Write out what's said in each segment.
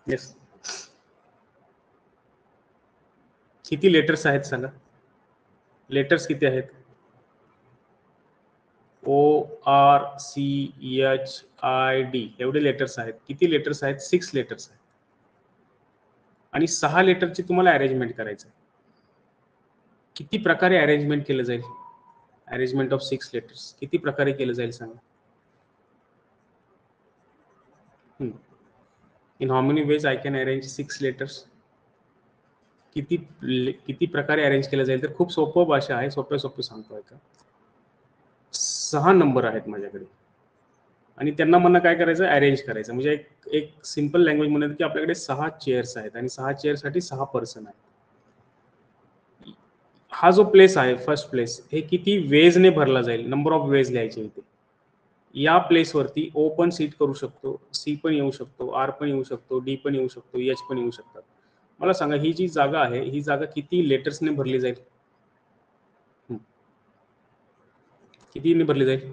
Yes. किती letters आहेत सांगा? लेटर्स किती आहेत? ORCHID एवढे लेटर्स आहेत. किती लेटर्स आहेत? 6 लेटर्स आहेत. आणि 6 लेटरची तुम्हाला अरेंजमेंट करायचं आहे. किती प्रकारे अरेंजमेंट केलं जाईल? अरेंजमेंट ऑफ 6 लेटर्स किती प्रकारे केलं जाईल सांगा? In how many ways I can arrange 6 letters? किती प्रकारे अरेंज केलं जाईल? तर खूप सोपं भाषा आहे, सोपं सांगतोय का. 6 नंबर आहेत माझ्याकडे आणि त्यांना मला काय करायचं? अरेंज करायचं. म्हणजे एक सिंपल लँग्वेज म्हणत की आपल्याकडे 6 चेअर्स आहेत आणि 6 चेअरसाठी 6 पर्सन आहेत. हा जो प्लेस आहे फर्स्ट प्लेस, हे किती वेजने भरला जाईल? नंबर ऑफ वेज लिहायचे इथे. या प्लेसवरती O पण सीट करू शकतो, C पण येऊ शकतो, R पण येऊ शकतो, D पण येऊ शकतो, H पण येऊ शकतात. मला सांगा ही जी जागा आहे, ही जागा किती लेटर्सने भरली जाईल? कितीने भरली जाईल?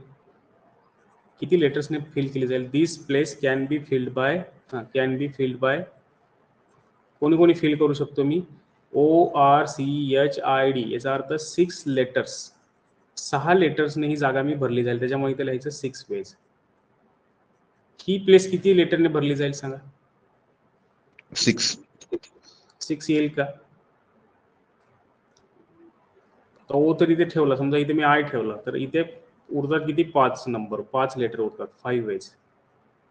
किती लेटर्सने फिल केली जाईल? This place can be filled by कोणी कोणी फिल करू शकतो मी? ORCHID याचा अर्थ 6 लेटर्स. 6 लेटर्सने ही जागा मी भरली जाईल, त्याच्यामुळे इथे लिहायचं 6 वेज. ही प्लेस किती लेटरने भरली जाईल सांगा? 6 येईल का? तर O तर इथे ठेवला, समजा इथे मी I ठेवला, तर इथे उरतात किती? 5 नंबर, 5 लेटर उरतात, 5 वेज.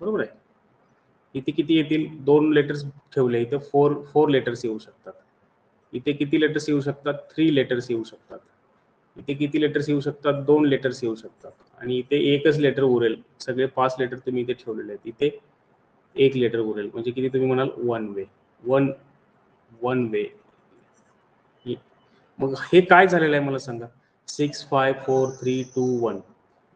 बरोबर आहे. इथे किती येतील? 2 लेटर्स ठेवले, इथे 4 लेटर्स येऊ शकतात. इथे किती लेटर्स येऊ शकतात? 3 लेटर्स येऊ शकतात. इथे किती लेटर्स येऊ शकतात? 2 लेटर्स येऊ शकतात. आणि इथे एकच लेटर उरेल. सगळे 5 लेटर तुम्ही इथे ठेवलेले आहेत. इथे 1 लेटर उरेल, म्हणजे किती तुम्ही म्हणाल? 1 वे. 1 वे. मग हे काय झालेलं आहे मला सांगा? 6 5 4 3 2 1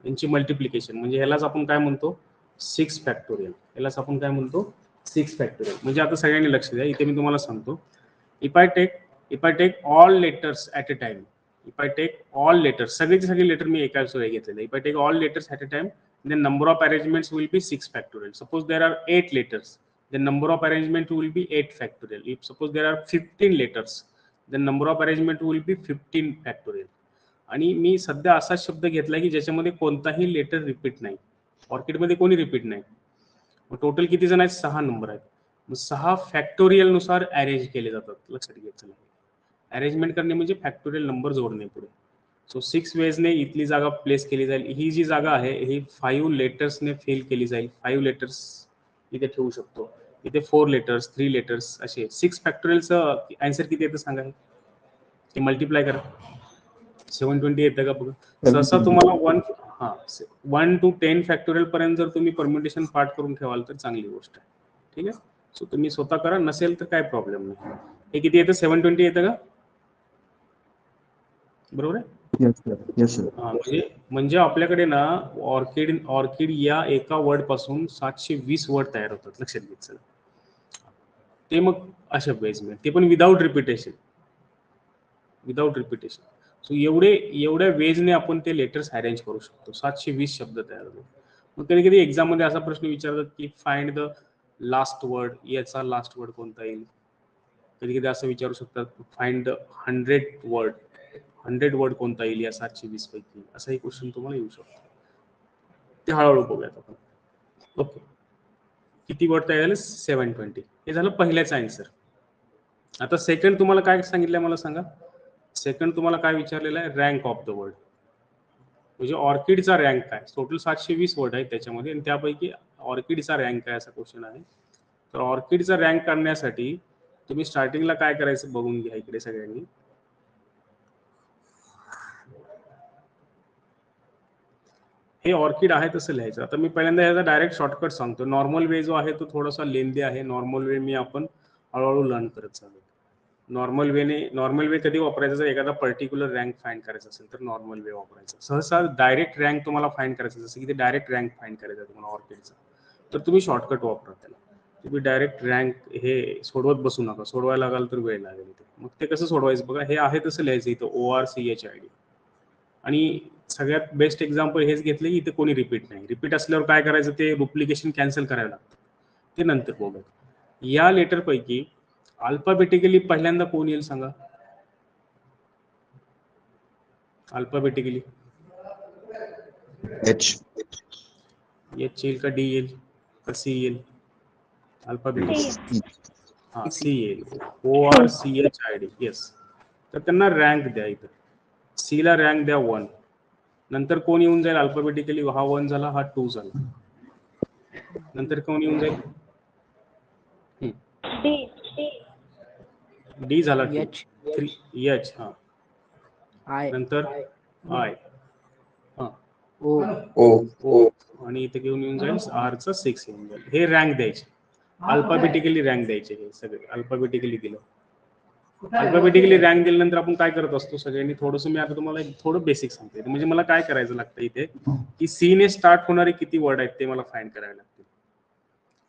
यांची मल्टिप्लिकेशन, म्हणजे ह्यालाच आपण काय म्हणतो? 6 फॅक्टोरियल. यालाच आपण काय म्हणतो? 6 फॅक्टोरियल. म्हणजे आता सगळ्यांनी लक्ष द्या, इथे मी तुम्हाला सांगतो. If I take all letters at a time, सगळेचे सगळे लेटर मी एकाच वेळी घेतलेले. If I take all letters at a time, then number of arrangements will be 6 factorial. Suppose there are 8 letters, the number of arrangement will be 8 factorial. If suppose there are 15 letters, the number of arrangement will be 15 factorial. आणि मी सध्या असा शब्द घेतला की ज्याच्यामध्ये कोणताही letter repeat नाही. ऑर्किडमध्ये कोणी रिपीट नाही. मग टोटल किती जण आहेत? 6 नंबर आहेत. मग 6 फॅक्टोरियल नुसार अरेंज केले जातात. लक्षात घ्यायचं नाही. अरेंजमेंट करणे म्हणजे फॅक्टोरियल नंबर जोडणे पुढे. सो 6 वेजने इथली जागा प्लेस केली जाईल. ही जी जागा आहे ही 5 लेटर्सने फिल केली जाईल. 5 लेटर्स इथे ठेवू शकतो. इथे 4 लेटर्स, 3 लेटर्स असे 6 फॅक्टोरियलचं आन्सर किती येतं सांगा? ते मल्टिप्लाय करा. 720 येतं का बघा? सहसा तुम्हाला 1 to 10 फॅक्टोरियल पर्यंत जर तुम्ही परम्युटेशन पार्ट करून ठेवाल तर चांगली गोष्ट आहे. ठीक आहे. सो तुम्ही स्वतः करा, नसेल तर काय प्रॉब्लेम नाही. हे किती येतं? 720 येतं का? बरोबर आहे. म्हणजे आपल्याकडे ना ऑर्किड या एका वर्ड पासून 720 वर्ड तयार होतात. लक्षात घ्यायचं. ते मग अशा वेजने, ते पण विदाउट रिपिटेशन. सो एवढ्या वेजने आपण ते लेटर्स अरेंज करू शकतो. 720 शब्द तयार होतात. मग कधी कधी एक्झाम मध्ये असा प्रश्न विचारतात की फाइंड द लास्ट वर्ड, याचा लास्ट वर्ड कोणता येईल? कधी कधी असं विचारू शकतात फाइंड द 100 वर्ड कोणता येईल या 720 पैकी? असाही क्वेश्चन तुम्हाला येऊ शकतो. ते हळूहळू बघूयात आपण. ओके, किती वर्ड तयार झाले? 720. हे झालं पहिल्याचं आन्सर. आता सेकंड तुम्हाला काय सांगितलंय मला सांगा? सेकंड तुम्हाला काय विचारलेलं आहे? रँक ऑफ द वर्ड, म्हणजे ऑर्किडचा रँक काय? टोटल 720 वर्ड आहेत त्याच्यामध्ये आणि त्यापैकी ऑर्किडचा रँक काय असा क्वेश्चन आहे. तर ऑर्किडचा रँक काढण्यासाठी तुम्ही स्टार्टिंगला काय करायचं बघून घ्या इकडे सगळ्यांनी. हे ऑर्किड आहे तसं लिहायचं. आता मी पहिल्यांदा याचा डायरेक्ट शॉर्टकट सांगतो. नॉर्मल वे जो आहे तो थोडासा लेंदी आहे. नॉर्मल वे मी आपण हळूहळू लर्न करत चालू. नॉर्मल वे कधी वापरायचं? जर एखादा पर्टिक्युलर रँक फाइंड करायचा असेल तर नॉर्मल वे वापरायचा. सहसा डायरेक्ट रँक तुम्हाला फाइंड करायचं, जसं की ते डायरेक्ट रँक फाइंड करायचं तुम्हाला ऑर्किडचा, तर तुम्ही शॉर्टकट वापरा त्याला. तुम्ही डायरेक्ट रँक हे सोडवत बसू नका. सोडवायला लागाल तर वेळ लागेल इथे. मग ते कसं सोडवायचं बघा. हे आहे तसं लिहायचं इथं ORCHID. आणि सगळ्यात बेस्ट एक्झाम्पल हेच घेतले की इथे कोणी रिपीट नाही. रिपीट असल्यावर काय करायचं? ते डुप्लिकेशन कॅन्सल करायला लागतं. ते नंतर बघूया. या लेटर पैकी अल्फाबेटिकली पहिल्यांदा कोण येईल सांगा? Alphabetically H. एच येईल का डी येईल का सी येईल? अल्फाबेटिकली हा सी येईल. ORCHID. येस. तर त्यांना रँक द्या. इथं सी ला रँक द्या 1. नंतर कोण येऊन जाईल अल्फाबेटिकली? हा 1 झाला, हा 2 झाला. नंतर कोण येऊन जाईल? डी झाला 2. 3 एच. हा नंतर आय. हा ओ आणि इथे घेऊन येऊन जाईल आरचा 6 येऊन जाईल. हे रँक द्यायचे, अल्फाबेटिकली रँक द्यायचे. हे सगळे अल्फाबेटिकली दिलं. अल्फाबेटिकली रँक दिल्यानंतर आपण काय करत असतो सगळ्यांनी, थोडंसं मी आता तुम्हाला एक थोडं बेसिक सांगते. म्हणजे मला काय करायचं लागतं इथे, की सी ने स्टार्ट होणारे किती वर्ड आहेत ते मला फाइंड करावे लागतील.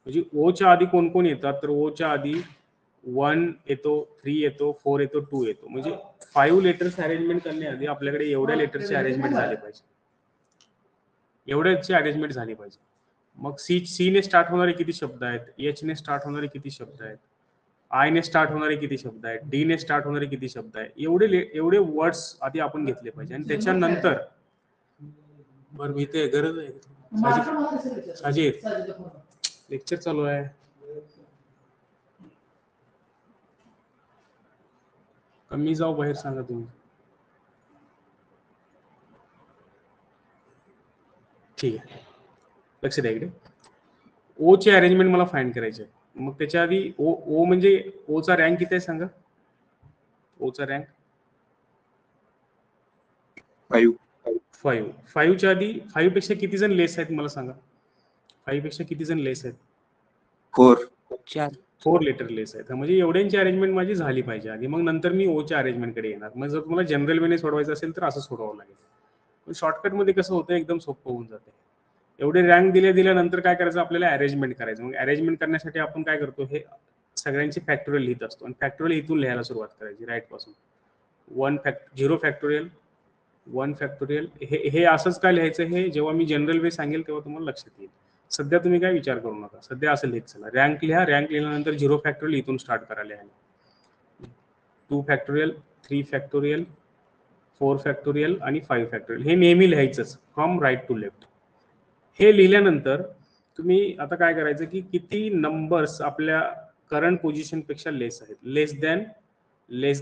म्हणजे ओच्या आधी कोण कोण येतात, तर ओच्या आधी 1 येतो, 3 येतो, 4 येतो, 2 येतो. म्हणजे 5 लेटर्स अरेंजमेंट करण्याआधी आपल्याकडे एवढ्या लेटरची अरेंजमेंट झाली पाहिजे. एवढ्याची अरेंजमेंट झाली पाहिजे. मग सी ने स्टार्ट होणारे किती शब्द आहेत, एच ने स्टार्ट होणारे किती शब्द आहेत, आय ने स्टार्ट होणारे किती शब्द आहेत, डी ने स्टार्ट होणारे किती शब्द आहेत, एवढे वर्ड्स आधी आपण घेतले पाहिजे. आणि त्याच्यानंतर बरं मी ते गरज आहे साजिद लेक्चर चालू आहे. कमी जाऊ बाहेर सांगा तुम्ही. ठीक आहे, लक्ष द्या इकडे. ओ ची अरेंजमेंट मला फाइंड करायची आहे. मग त्याच्या आधी ओ म्हणजे ओचा रँक किती आहे सांगा? Ocha rank 5. 5च्या आधी 5 पेक्षा किती जण लेस आहेत मला सांगा? 5 पेक्षा किती जण लेस आहेत? 4 लेटर लेस आहेत. म्हणजे एवढ्यांची अरेंजमेंट माझी झाली पाहिजे आधी. मग नंतर मी ओच्या अरेंजमेंटकडे येणार. मग जर तुम्हाला जनरल वेने सोडवायचं असेल तर असं सोडवावं लागेल. पण शॉर्टकटमध्ये कसं होतं, एकदम सोपं होऊन जाते. एवढे रँक दिल्यानंतर काय करायचं, आपल्याला अरेंजमेंट करायचं. मग अरेंजमेंट करण्यासाठी आपण काय करतो, हे सगळ्यांची फॅक्टोरियल लिहित असतो. आणि फॅक्टोरियल इथून लिहायला सुरुवात करायची, राईट पासून. 0 फॅक्टोरियल, 1 फॅक्टोरियल. हे असंच काय लिहायचं, हे जेव्हा मी जनरल वे सांगेल तेव्हा तुम्हाला लक्षात येईल. सध्या तुम्ही काय विचार करू नका, सध्या असं लिहित चला. रँक लिहा, रँक लिहिल्यानंतर 0 फॅक्टोरियल इथून स्टार्ट करा लिहायला. 2 फॅक्टोरियल, 3 फॅक्टोरियल, 4 फॅक्टोरियल आणि 5 फॅक्टोरियल. हे नेहमी लिहायचंच फ्रॉम राईट टू लेफ्ट. हे लिहिल्यानंतर तुम्ही आता काय करायचं, की किती नंबर्स आपल्या करंट पोझिशन पेक्षा लेस आहेत, लेस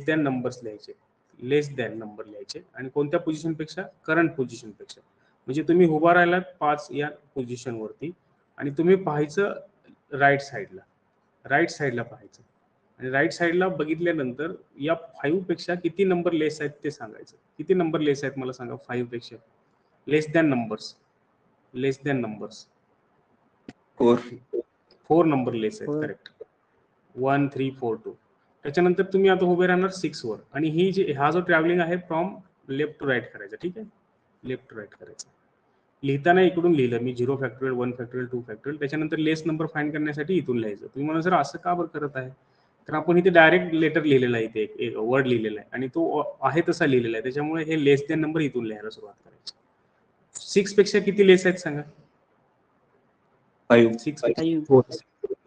दॅन नंबर्स लिहायचे. लेस दॅन नंबर लिहायचे. आणि कोणत्या पोझिशन पेक्षा? करंट पोझिशन पेक्षा. म्हणजे तुम्ही उभा राहिलात 5 या पोझिशन वरती आणि तुम्ही पाहायचं राईट साईडला पाहायचं. आणि राईट साईडला बघितल्यानंतर या 5 पेक्षा किती नंबर लेस आहेत ते सांगायचं. किती नंबर लेस आहेत मला सांगा 5 पेक्षा? लेस दॅन नंबर्स 4 नंबर लेस आहेत. करेक्ट. 1 3 4 2. त्याच्यानंतर तुम्ही आता उभे राहणार 6 वर. आणि हा जो ट्रॅव्हलिंग आहे फ्रॉम लेफ्ट टू राईट करायचा. ठीक आहे, लेफ्ट टू राईट करायचं. लिहिताना इकडून लिहिलं मी 0 फॅक्टोरियल, 1 फॅक्टोरियल, 2 फॅक्टोरियल. त्याच्यानंतर लेस नंबर फाइंड करण्यासाठी इथून लिहायचं. तुम्ही म्हणा सर असं का बरं करत आहे? तर आपण इथे डायरेक्ट लेटर लिहिलेला आहे, इथे एक वर्ड लिहिलेला आहे आणि तो आहे तसा लिहिलेला आहे. त्याच्यामुळे हे लेस दॅन नंबर इथून लिहायला सुरुवात करायची. 6 पेक्षा किती लेस आहेत सांगा? 6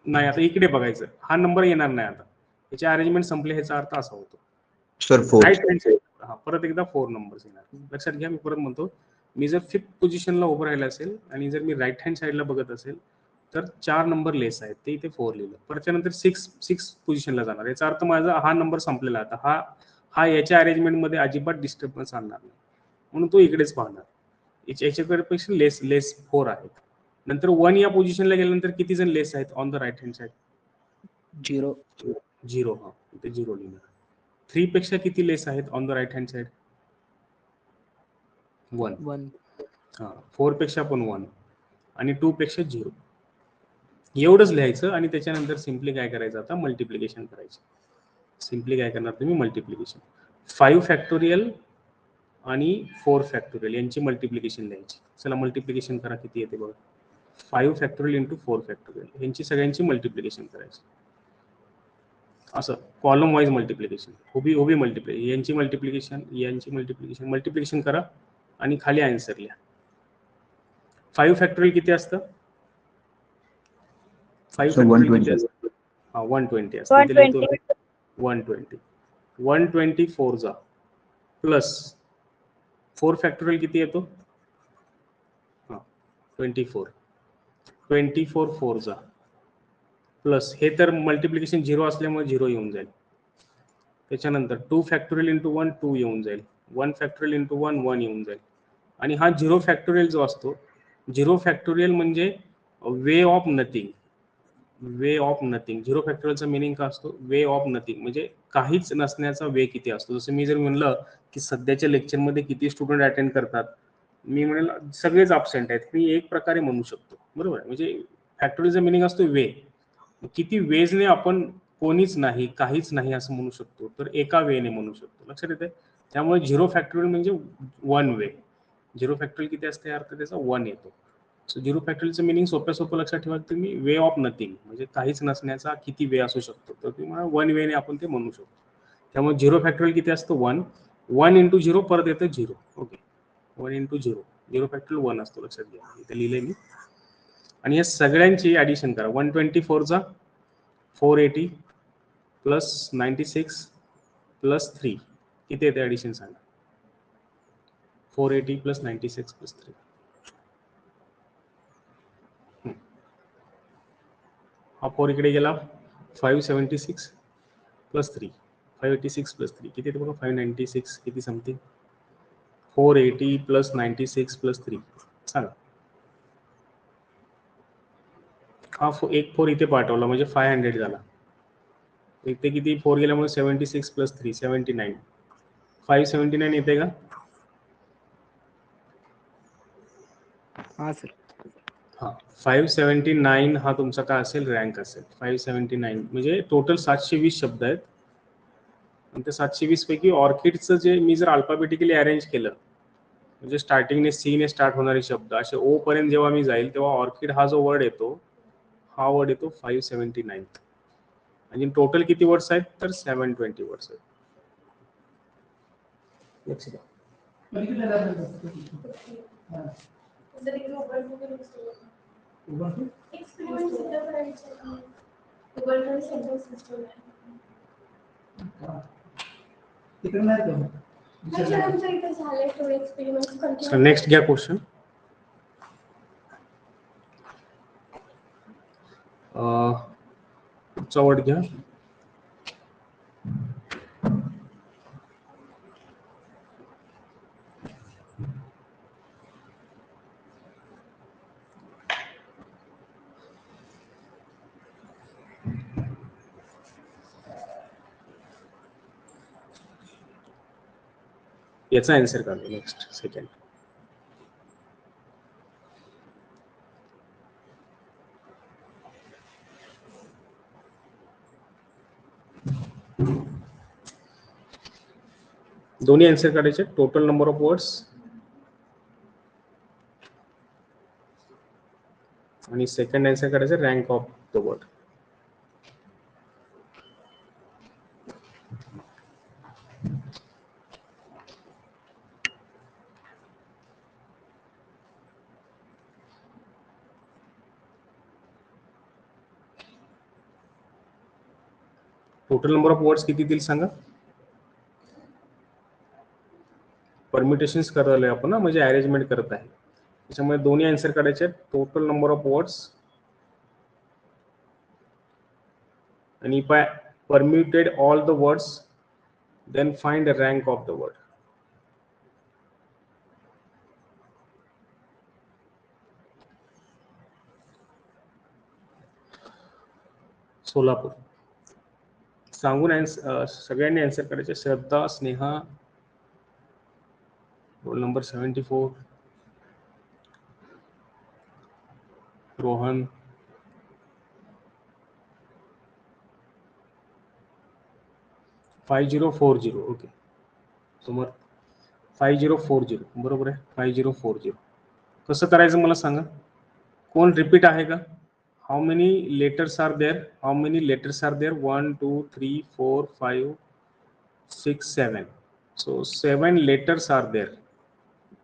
नाही. आता इकडे बघायचं, हा नंबर येणार नाही. आता याची अरेंजमेंट संपले, ह्याचा अर्थ असा होतो सर 4. Right hand side. हा परत एकदा 4 नंबर्स येणार. लक्षात घ्या, मी परत म्हणतो, मी जर 5th पोझिशनला उभं राहिलं असेल आणि जर मी राईट हँड साईडला बघत असेल तर 4 नंबर लेस आहेत, ते इथे 4 लिहिलं. परतच्या नंतर 6 पोझिशनला जाणार. याचा अर्थ माझा हा नंबर संपलेला. आता हा याच्या अरेंजमेंटमध्ये अजिबात डिस्टर्बन्स आणणार नाही, म्हणून तो इकडेच पाहणार. याच्याकडे पेक्षा लेस 4 आहेत. नंतर 1 या पोझिशनला गेल्यानंतर किती जण लेस आहेत on the right hand side? 0. हा इथे 0 लिहिणार. 3 पेक्षा किती लेस आहेत on the right hand side? 1. हा 4 पेक्षा पण 1 आणि 2 पेक्षा 0. एवढंच लिहायचं. आणि त्याच्यानंतर सिम्पली काय करायचं, आता मल्टिप्लिकेशन करायचं. सिम्पली काय करणार तुम्ही? मल्टिप्लिकेशन. 5 फॅक्टोरियल आणि 4 फॅक्टोरियल यांची मल्टिप्लिकेशन लिहायची. चला मल्टिप्लिकेशन करा, किती येते बघा. 5 फॅक्टोरियल इंटू 4 फॅक्टोरियल यांची सगळ्यांची मल्टिप्लिकेशन करायची. असं कॉलम वाईज मल्टिप्लिकेशन, उभी मल्टिप्लिकेशन, यांची मल्टिप्लिकेशन करा आणि खाली आन्सर लिहा. 5 फॅक्टोरियल किती असतं? 5 फॅक्टोरियल किती असतं? हा 120 असते, इथे लिहितो 120. 124 जा प्लस 4 फॅक्टोरियल किती येतो, हा 24. 24 4 जा प्लस हे तर मल्टिप्लिकेशन 0 असल्यामुळे 0 येऊन जाईल. त्याच्यानंतर 2 फॅक्टोरियल इंटू 1 2 येऊन जाईल, 1 फॅक्टोरियल इंटू 1 1 येऊन जाईल. आणि हा 0 फॅक्टोरियल जो असतो, 0 फॅक्टोरियल म्हणजे way of nothing. Way of nothing 0 फॅक्टोरियलचा मिनिंग काय असतो, वे ऑफ नथिंग म्हणजे काहीच नसण्याचा वे किती असतो. जसं मी जर म्हणलं की सध्याच्या लेक्चरमध्ये किती स्टुडंट अटेंड करतात, मी म्हणेल सगळेच अब्सेंट आहेत, मी एक प्रकारे म्हणू शकतो, बरोबर. म्हणजे फॅक्टोरियलचा मिनिंग असतो वे, किती वेजने आपण कोणीच नाही काहीच नाही असं म्हणू शकतो, तर एका वेने म्हणू शकतो. लक्षात येते. त्यामुळे 0 फॅक्टोरियल म्हणजे 1 वे. 0 फॅक्टोरियल किती असते अर्थ त्याचा 1 येतो. सो 0 फॅक्टोरियलचं मिनिंग सोप्या लक्षात ठेवा, तुम्ही वे ऑफ नथिंग म्हणजे काहीच नसण्याचा किती वे असू शकतो, तर तुम्हाला 1 वेने आपण ते म्हणू शकतो. त्यामुळे 0 फॅक्टोरियल किती असतं 1. 1 इंटू 0 परत येतं 0. ओके, 1 इंटू 0, 0 फॅक्टोरियल 1 असतो, लक्षात घ्या, इथे लिहिले मी. आणि या सगळ्यांची ऍडिशन करा. 124 चा 480 प्लस 96 प्लस 3 किती येते ऍडिशन सांगा. 480 प्लस 96 प्लस 3. हा 4 इकडे गेला, 576 प्लस 3, 586 प्लस 3 किती येते बघा, 596 किती समथिंग. 480 प्लस 96 प्लस 3 सांगा. हा एक 4 इथे पाठवला म्हणजे 500 झाला. इथे किती 4 गेल्यामुळे 76 प्लस 3 79. 579 येते का. हा सर. हा 579 हा तुमचा काय असेल, रँक असेल. 579 म्हणजे टोटल 720 शब्द आहेत. आणि ते 720 पैकी ऑर्किडचं जे मी जर अल्फाबेटिकली अरेंज केलं, म्हणजे स्टार्टिंगने सी ने स्टार्ट होणारे शब्द असे ओ पर्यंत जेव्हा मी जाईल, तेव्हा ऑर्किड हा जो वर्ड येतो, हा वर्ड येतो 579. आणि टोटल किती वर्ड्स आहेत, तर 720 वर्ड्स आहेत. लक्ष द्या. नेक्स्ट घ्या क्वेश्चन. पुढचा वर्ड घ्या. याचा आन्सर काढू. Next second. दोन्ही आन्सर काढायचे. टोटल नंबर ऑफ वर्ड्स आणि सेकंड आन्सर काढायचं rank of the word. Total number of words किती येतील सांगा. परम्युटेशन्स करत आलोय आपण ना, म्हणजे अरेंजमेंट करत आहे, त्याच्यामुळे दोन्ही आन्सर काढायचे. टोटल नंबर ऑफ वर्ड्स आणि if I permuted all the words, then find the rank of the word. Solapur. सांगून सगळ्यांनी आन्सर करायचे. Shraddha, Sneha, roll number 74, Rohan, $5040. Okay, समोर 5040 बरोबर आहे. 5040 कसं करायचं मला सांगा. कोण रिपीट आहे का. How many letters are there, how many letters are there. 1 2 3 4 5 6 7. So 7 letters are there.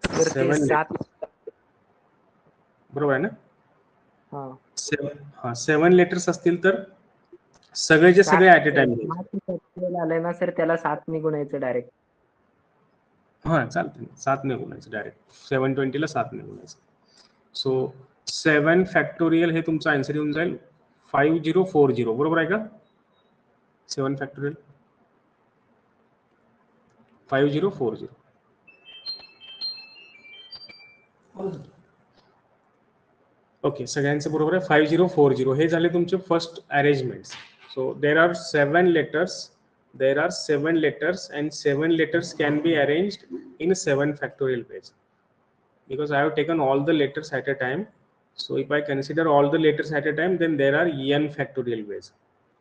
तर ते 7. बरोबर आहे ना. हा 7 लेटर्स असतील तर सगळेचे सगळे ऍट अ टाइम आलंय ना सर, त्याला 7 ने गुणायचं डायरेक्ट. हा चालतं, 7 ने गुणायचं डायरेक्ट. 720 ला 7 ने गुणायचं. सो 7 फॅक्टोरियल हे तुमचं आन्सर येऊन जाईल 5040. बरोबर आहे का? 7 फॅक्टोरियल 5040. ओके, सगळ्यांचं बरोबर आहे. 5040 हे झाले तुमचे first arrangements. So there are 7 letters. There are 7 letters and 7 letters can be arranged in 7 factorial ways because I have taken all the letters at a time. So if I consider all the letters at a time, then there are n factorial ways.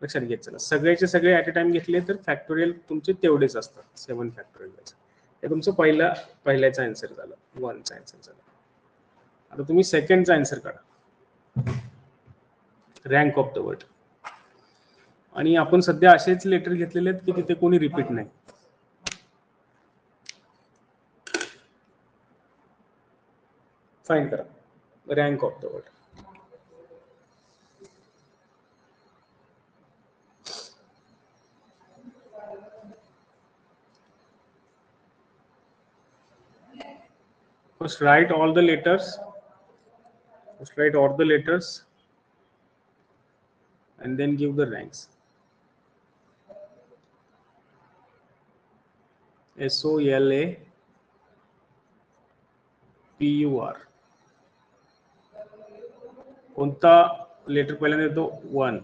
लक्षात घ्या, चला सगळेचे सगळे at a time घेतले तर factorial तुमचे तेवढेच असतात, 7 factorial veg. हे तुमचं पहिल्याचा आन्सर झालं, 1चा आन्सर झाला. आता तुम्ही सेकंडचा आन्सर काढा, रँक ऑफ द वर्ड. आणि आपण सध्या असेच लेटर घेतलेले आहेत की तिथे कोणी रिपीट नाही. फाईंड करा rank of the word. First write all the letters. First write all the letters and then give the ranks. SOLAPUR. कोणता लेटर पहिल्यांदा येतो? 1.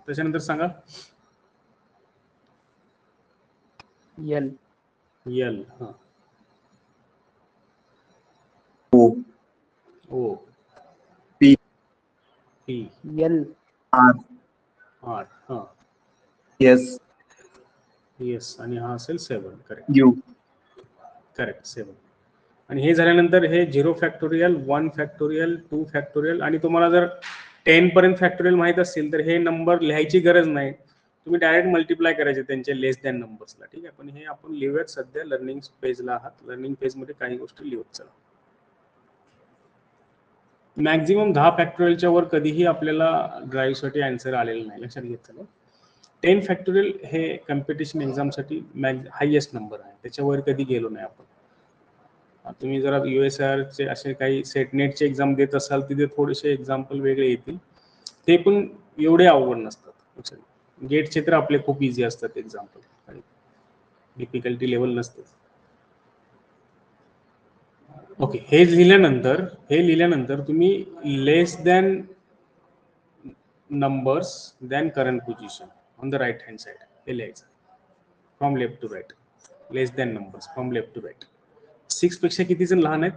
त्याच्यानंतर सांगा. L. L. हा. O. O. P. P. L. R. R. हा. S. Yes. आणि हा असेल 7. करेक्ट. U. करेक्ट, 7. आणि हे झाल्यानंतर हे 0 फॅक्टोरियल, 1 फॅक्टोरियल, 2 फॅक्टोरियल. आणि तुम्हाला जर 10 पर्यंत फॅक्टोरियल माहित असतील तर हे नंबर लिहायची गरज नाही, तुम्ही डायरेक्ट मल्टिप्लाय करायचे त्यांचे लेस दॅन नंबर्सला. ठीक आहे, पण हे आपण लिहूयात सध्या लर्निंग पेजला आहात. लर्निंग पेजमध्ये काही गोष्टी लिहूत चला. मॅक्झिमम 10 फॅक्टोरियलच्या वर कधीही आपल्याला ड्राईव्हसाठी आन्सर आलेला नाही, लक्षात घेतलं. 10 फॅक्टोरियल हे कॉम्पिटिशन एक्झामसाठी हायएस्ट नंबर आहे, त्याच्यावर कधी गेलो नाही आपण. तुम्ही जरा USRचे असे काही सेटनेटचे एक्झाम देत असाल तिथे थोडेसे एक्झाम्पल वेगळे येतील, ते पण एवढे अवघड नसतात. गेटचे तर आपले खूप इझी असतात एक्झाम्पल, डिफिकल्टी लेवल नसते. ओके, हे लिहिल्यानंतर तुम्ही less than numbers than current position on the right hand side हे लिहायचं. From left to right, less than numbers from left to right. 6 पेक्षा किती जण लहान आहेत?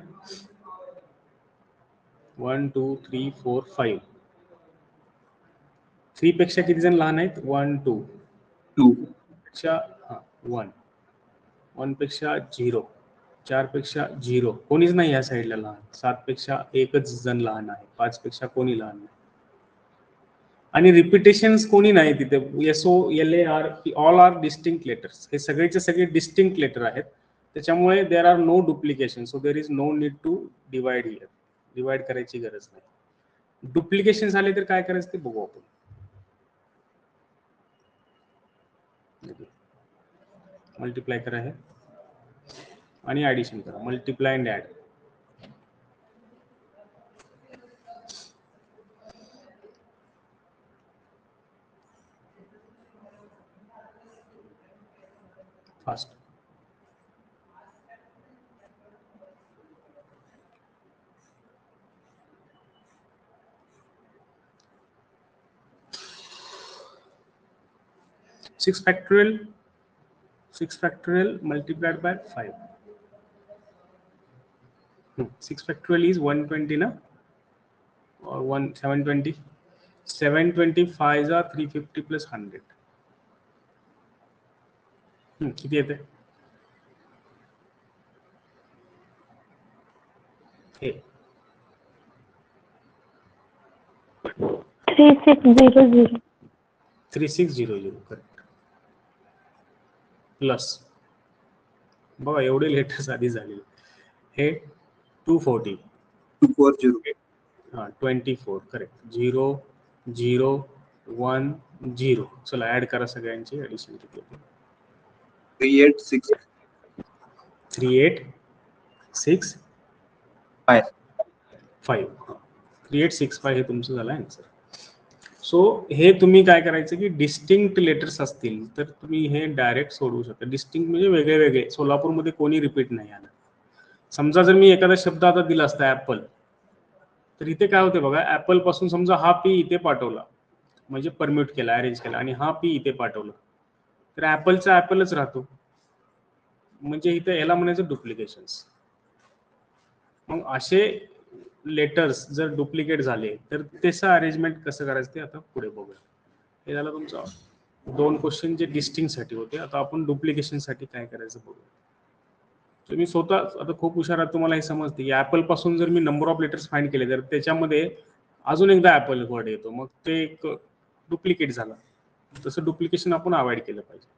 1 2 3 4 5. 3 पेक्षा किती जण लहान आहेत? 1 2. 2. पेक्षा 1. 1 पेक्षा 0. 4 पेक्षा 0. कोणीच नाही या साईडला लहान. 7 पेक्षा एकच जण लहान आहे. 5 पेक्षा कोणी लहान नाही. आणि रिपिटेशन्स कोणी नाही तिथे. SOLAR all are distinct letters. हे सगळेचे सगळे डिस्टिंक्ट लेटर आहेत, त्याच्यामुळे there are no duplication. So there is no need to divide here. Divide करायची गरज नाही. डुप्लिकेशन झाले तर काय करायचं ते बघू आपण. मल्टिप्लाय करा हे आणि ऍडिशन करा. Multiply and add. Fast. Six factorial multiplied by 5. 6 factorial is 120 na, or 720. 725 are 350 plus 100. किती येते? हे 3600. 3600 करेक्ट. प्लस बघा एवढे लेटर्स आधी झालेले. हे 240. 240. हा 24 करेक्ट. 0 0 1 0. चला ऍड करा सगळ्यांची ऍडिशन किती होते 3 8 6 3 8 6 5 5. 3 8 6 5 हे तुमचं झालं आन्सर. सो हे तुम्ही काय करायचं की डिस्टिंक्ट लेटर्स असतील तर तुम्ही हे डायरेक्ट सोडवू शकता. डिस्टिंक्ट म्हणजे वेगळे वेगळे. सोलापूरमध्ये कोणी रिपीट नाही आलं. समजा जर मी एखादा शब्द आता दिला असता ऍपल, तर इथे काय होते बघा, ऍपल पासून समजा हा पी इथे पाठवला म्हणजे परम्यूट केला, अरेंज केला, आणि हा पी इथे पाठवला, तर ऍपलचा ऍपलच राहतो. म्हणजे इथे याला म्हणायचं डुप्लिकेशन्स. मग असे लेटर्स जर डुप्लिकेट झाले तर त्याचं अरेंजमेंट कसं करायचं ते आता पुढे बघूया. हे झालं तुमचं 2 क्वेश्चन जे डिस्टिंक्ट साठी होते. आता आपण डुप्लिकेशन साठी काय करायचं बघूया. तुम्ही स्वतः आता खूप हुशार आहात, तुम्हाला हे समजते की ऍपल पासून जर मी नंबर ऑफ लेटर्स फाइंड केले तर त्याच्यामध्ये अजून एकदा ऍपल वर्ड येतो, मग ते एक डुप्लिकेट झालं. तसं डुप्लिकेशन आपण अवॉइड केलं पाहिजे.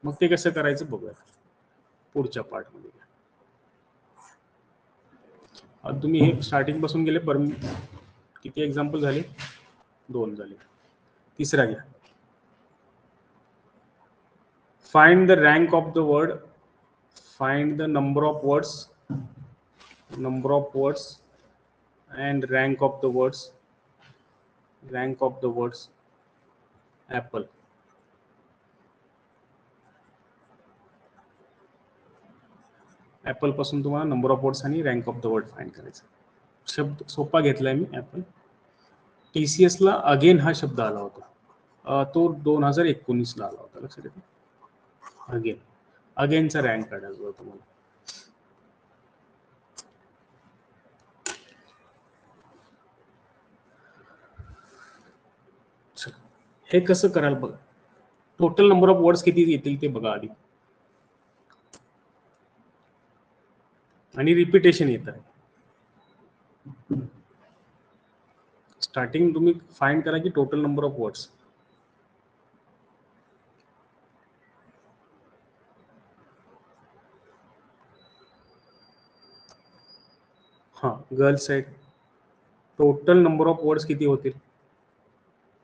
मग ते कसं करायचं बघूया पुढच्या पार्टमध्ये. आता तुम्ही हे स्टार्टिंग पासून गेले, किती एक्झाम्पल झाले? 2 झाले. तिसरा घ्या. Find the rank of the word, find the number of words and rank of the words apple. Apple पासून तुम्हाला नंबर ऑफ वर्ड्स आणि rank of the word find करायचं. शब्द सोपा घेतलाय मी ऍपल. TCS ला अगेन हा शब्द आला होता, तो 2019 ला आला होता. लक्षात येतं. अगेनचा रँक काढायचा होता तुम्हाला. हे कसं कराल बघा. टोटल नंबर ऑफ वर्ड्स किती येतील ते बघा आधी, आणि रिपिटेशन येत आहे. स्टार्टिंग तुम्ही फाइंड करा की टोटल नंबर ऑफ वर्ड्स. हा girls side total number of words किती होतील?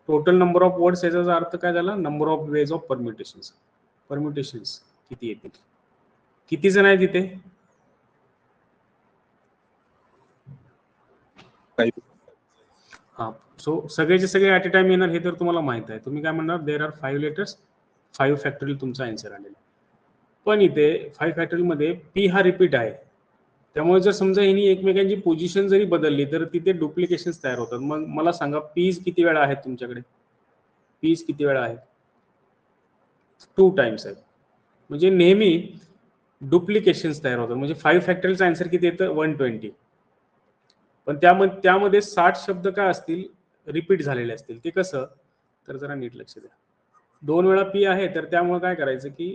टोटल नंबर ऑफ वर्ड्स याचा अर्थ काय झाला? नंबर ऑफ वेज ऑफ परम्युटेशन्स किती येतील? किती जण आहेत तिथे? 5 हा. सो सगळेचे सगळे ऍट अ टाइम येणार हे तर तुम्हाला माहित आहे. तुम्ही काय म्हणणार? देर आर 5 लेटर्स, 5 फॅक्टोरियल तुमचा आन्सर आलेला. पण इथे 5 फॅक्टोरियल मध्ये पी हा रिपीट आहे. त्यामुळे जर समजा यांनी एकमेकांची पोझिशन जरी बदलली तर तिथे डुप्लिकेशन्स तयार होतात. मग मला सांगा पीज किती वेळा आहेत तुमच्याकडे? पीज किती वेळा आहेत? 2 टाइम्स आहेत. म्हणजे नेहमी डुप्लिकेशन्स तयार होतात. म्हणजे 5 फॅक्टोरियलचा आन्सर किती येतं? 120. पण त्यामध्ये 60 शब्द काय असतील? रिपीट झालेले असतील. ते कसं? तर जरा नीट लक्ष द्या. 2 वेळा पी आहे तर त्यामुळे काय करायचं की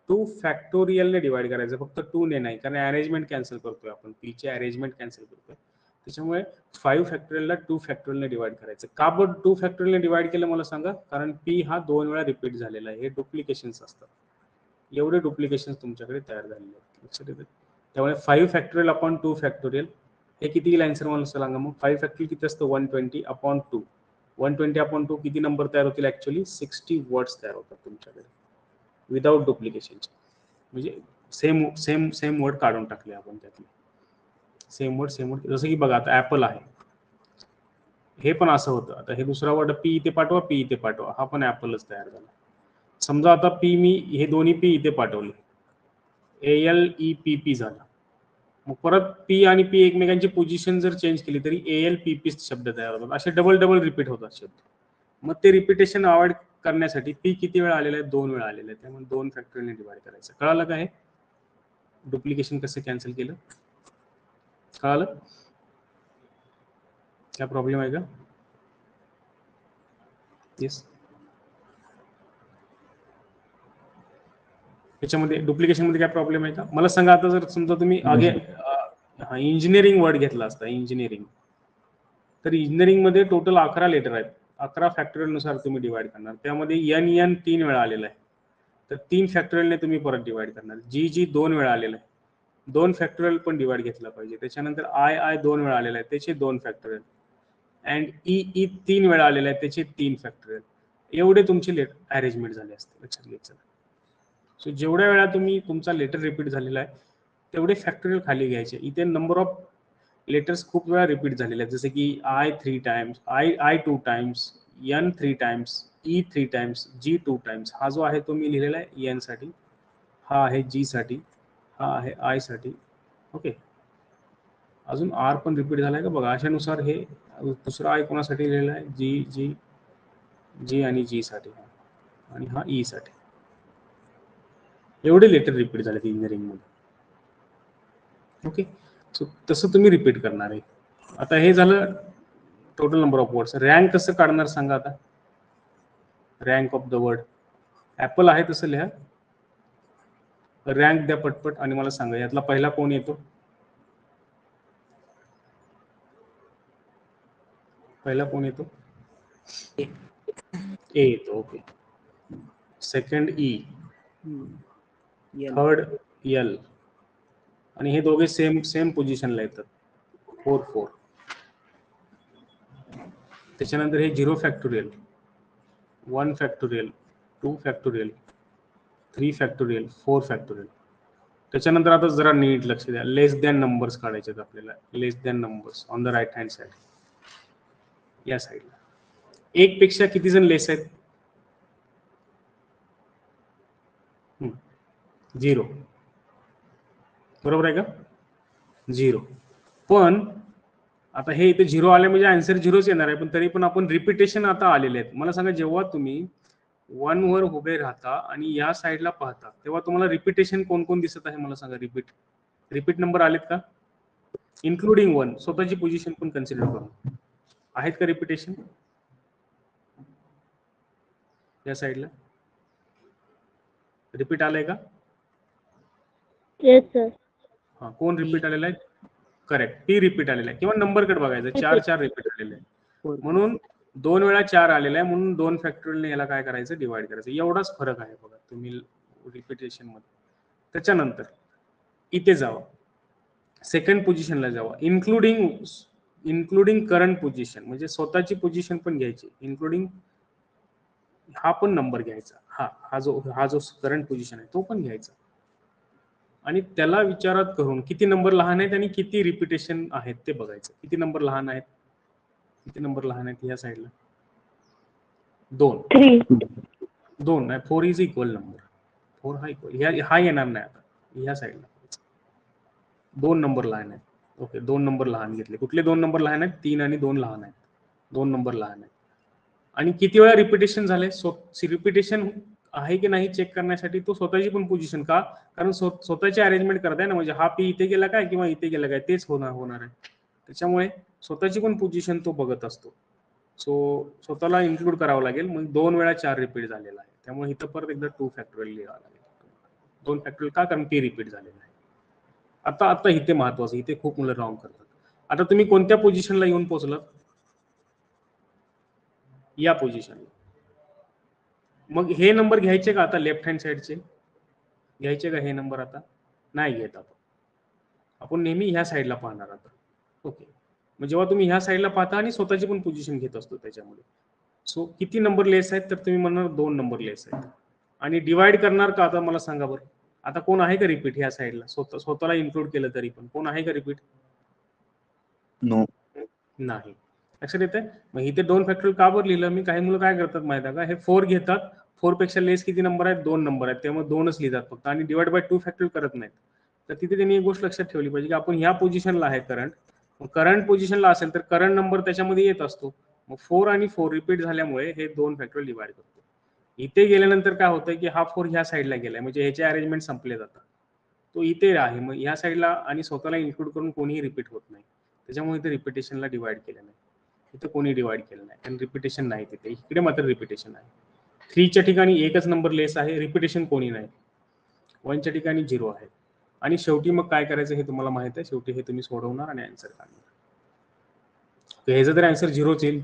2 फॅक्टोरियलने डिवाइड करायचं, फक्त 2 ने नाही, कारण अरेंजमेंट कॅन्सल करतोय आपण, पी चे अरेंजमेंट कॅन्सल करतोय. त्याच्यामुळे 5 फॅक्टोरियलला 2 फॅक्टोरियलने डिवाइड करायचं. का बरं 2 फॅक्टोरियलने डिवाइड केलं मला सांगा? कारण पी हा 2 वेळा रिपीट झालेला आहे. हे डुप्लिकेशन्स असतात. एवढे डुप्लिकेशन्स तुमच्याकडे तयार झालेले आहेत. लक्षात येतं? त्यामुळे 5 फॅक्टोरियल अपॉन 2 फॅक्टोरियल हे किती येईल आन्सर मला सांगा. मग 5 फॅक्टोरियल किती असतं? 120 अपॉन 2. 120 अपॉन 2 किती नंबर तयार होतील? ऍक्च्युअली 60 वर्ड्स तयार होतात तुमच्याकडे विदाउट डुप्लिकेशनचे. म्हणजे सेम वर्ड काढून टाकले आपण त्यातले. सेम वर्ड जसं की बघा आता ऍपल आहे, हे पण असं होतं. आता हे दुसरा वर्ड पी इथे पाठवा, पी इथे पाठवा, हा पण ऍपलच तयार झाला. समजा आता पी मी हे दोन्ही पी इथे पाठवले, ALEPP झाला. मग परत पी आणि पी एकमेकांची पोझिशन जर चेंज केली तरी ALPP शब्द तयार होतात. असे डबल रिपीट होतात शब्द. मग ते रिपिटेशन अवॉइड करण्यासाठी पी किती वेळा आलेला आहे? 2 वेळा आलेला आहे. त्यामुळे 2 फॅक्टोरियलने डिवाइड करायचं. कळालं काय? डुप्लिकेशन कसं कॅन्सल केलं? कळालं? काय प्रॉब्लेम आहे का? येस. त्याच्यामध्ये डुप्लिकेशन मध्ये काय प्रॉब्लेम आहे का? मला सांगा. आता जर समजा तुम्ही इंजिनिअरिंग वर्ड घेतला असता, इंजिनिअरिंग, तर इंजिनिअरिंग मध्ये टोटल 11 लेटर आहेत. 11 फॅक्टोरियल नुसार तुम्ही डिवाइड करणार. त्यामध्ये NN 3 वेळा आलेला आहे, तर 3 फॅक्टोरियलने तुम्ही परत डिवाइड करणार. जी 2 वेळा आलेला आहे, 2 फॅक्टोरियल पण डिवाइड घेतला पाहिजे. त्याच्यानंतर I 2 वेळा आलेला आहे, त्याचे 2 फॅक्टोरियल. अँड ई 3 वेळा आलेला आहे, त्याचे 3 फॅक्टोरियल. एवढे तुमचे अरेंजमेंट झाले असते, लक्षात घ्यायचं. सो जेवढ्या वेळा तुम्ही तुमचा लेटर रिपीट झालेला आहे तेवढे फॅक्टोरियल खाली घ्यायचे. इथे नंबर ऑफ लेटर्स खूप वेळा रिपीट झालेले आहेत, जसे की I 3 times, I 2 times, N 3 times, E 3 times, G 2 times. हा जो आहे तो मी लिहिलेला आहे N साठी, हा आहे G साठी, हा आहे I साठी. ओके, अजून R पण रिपीट झालाय का बघा. अशानुसार हे दुसरा I कोणासाठी लिहिलेला आहे, G आणि G साठी, आणि हा E साठी. एवढे लेटर रिपीट झाले इंजिनिअरिंग मध्ये. ओके, सो तसं तुम्ही रिपीट करणार आहे. आता हे झालं total number of words. Rank कसं काढणार सांगा आता. Rank of the word apple आहे तसं लिहा. रँक द्या पटपट आणि मला सांगा यातला पहिला कोण येतो. पहिला कोण येतो, ए येतो. Okay, second E, third L, आणि हे दोघे सेम पोझिशनला येतात, 4 4. त्याच्यानंतर हे 0 factorial, 1 factorial, 2 factorial, 3 factorial, 4 factorial. त्याच्यानंतर आता जरा नीट लक्ष द्या, लेस दॅन नंबर्स काढायचे आहेत आपल्याला. Less than numbers on the right hand side, या साईडला. एक पेक्षा किती जण लेस आहेत, 0. बरोबर आहे का, 0. पण आता हे इथे 0 आले म्हणजे आन्सर 0च येणार आहे, पण तरी पण आपण रिपिटेशन आता आलेले आहेत. मला सांगा, जेव्हा तुम्ही 1 वर उभे राहता आणि या साईडला पाहता तेव्हा तुम्हाला रिपिटेशन कोण कोण दिसत आहे, मला सांगा. रिपीट नंबर आलेत का, इन्क्लुडिंग 1, स्वतःची पोझिशन पण कन्सिडर करून आहेत का रिपिटेशन या साईडला. रिपीट आलंय का. Yes sir. हा, कोण रिपीट आलेला आहे, करेक्ट, टी रिपीट आलेला आहे. किंवा नंबर कडे बघायचं, 4 रिपीट आलेले आहे, म्हणून 2 वेळा 4 आलेला आहे, म्हणून 2 फॅक्टोरियलने याला काय करायचं, डिवाइड करायचं. एवढाच फरक आहे बघा तुम्ही रिपिटेशन मध्ये. त्याच्यानंतर इथे जावा, सेकंड पोझिशनला जावा, इन्क्लुडिंग करंट पोझिशन, म्हणजे स्वतःची पोझिशन पण घ्यायची, इन्क्लुडिंग हा पण नंबर घ्यायचा, हा जो करंट पोझिशन आहे तो पण घ्यायचा, आणि त्याला विचारात करून किती नंबर लहान आहेत आणि किती रिपिटेशन आहेत ते बघायचं. किती नंबर लहान आहेत, किती नंबर लहान आहेत या साईडला, 2 नाही, 4 इज इक्वल नंबर, 4 हा इक्वल, हा येणार नाही आता या साईडला. 2 नंबर लहान आहेत. ओके, 2 नंबर लहान घेतले. कुठले 2 नंबर लहान आहेत, 3 आणि 2 लहान आहेत, 2 नंबर लहान आहेत. आणि किती वेळा रिपिटेशन झाले, रिपिटेशन आहे की नाही चेक करण्यासाठी तो स्वतःची पण पोझिशन, का, कारण स्वतःची अरेंजमेंट करताय ना, म्हणजे हा पी इथे गेला काय किंवा इथे गेला काय तेच होणार आहे. त्याच्यामुळे स्वतःची पण पोझिशन तो बघत असतो. सो स्वतःला इन्क्लूड करावं लागेल. मग 2 वेळा 4 रिपीट झालेला आहे, त्यामुळे इथं परत एकदा 2 फॅक्टोरियल लिहावं लागेल. 2 फॅक्टोरियल का, कारण पी रिपीट झालेला आहे. आता इथे महत्वाचं, इथे खूप मुलं रॉंग करतात. आता तुम्ही कोणत्या पोझिशनला येऊन पोहोचलात, या पोझिशनला. मग हे नंबर घ्यायचे का आता, लेफ्ट हँड साइडचे घ्यायचे का हे नंबर, आता नाही घेत. आपण नेहमी ह्या साईडला पाहणार आता. ओके, मग जेव्हा तुम्ही ह्या साईडला पाहता आणि स्वतःची पण पोझिशन घेत असतो त्याच्यामध्ये, सो किती नंबर लेस आहेत, तर तुम्ही म्हणणार 2 नंबर लेस आहेत. आणि डिवाइड करणार का, आता मला सांगा बरं. आता कोण आहे का रिपीट ह्या साईडला, स्वतःला इन्क्लूड केलं तरी पण कोण आहे का रिपीट, नो, नाही. लक्षात येते. मग इथे 2 फॅक्टोरियल का बरं लिहिलं मी, काही मुलं काय करतात माहिती आहे का, हे 4 घेतात, 4 पेक्षा लेस किती नंबर आहेत, 2 नंबर आहेत, त्यामुळे 2च लिहितात फक्त, आणि डिवाइड बाय 2 फॅक्टोरियल करत नाहीत. तर तिथे त्यांनी एक गोष्ट लक्षात ठेवली पाहिजे की आपण ह्या पोझिशनला आहे करंट, मग करंट पोझिशनला असेल तर करंट नंबर त्याच्यामध्ये येत असतो. मग 4 आणि 4 रिपीट झाल्यामुळे हे 2 फॅक्टोरियल डिवाइड करतो. इथे गेल्यानंतर काय होतंय की हा 4 ह्या साईडला गेलाय, म्हणजे ह्याचे अरेंजमेंट संपले जातात. तो इथे आहे, मग ह्या साईडला आणि स्वतःला इन्क्लूड करून कोणीही रिपीट होत नाही, त्याच्यामुळे इथे रिपिटेशनला डिवाइड केलं नाही. इथे कोणी डिवाइड केलं नाही, कारण रिपिटेशन नाही तिथे. इकडे मात्र रिपिटेशन आहे. 3च्या ठिकाणी एकच नंबर लेस आहे, रिपिटेशन कोणी नाही. 1च्या ठिकाणी 0 आहे. आणि शेवटी मग काय करायचं हे तुम्हाला माहित आहे, शेवटी हे तुम्ही सोडवणार आणि आन्सर काढणार. ह्याचं तर आन्सर 0च येईल,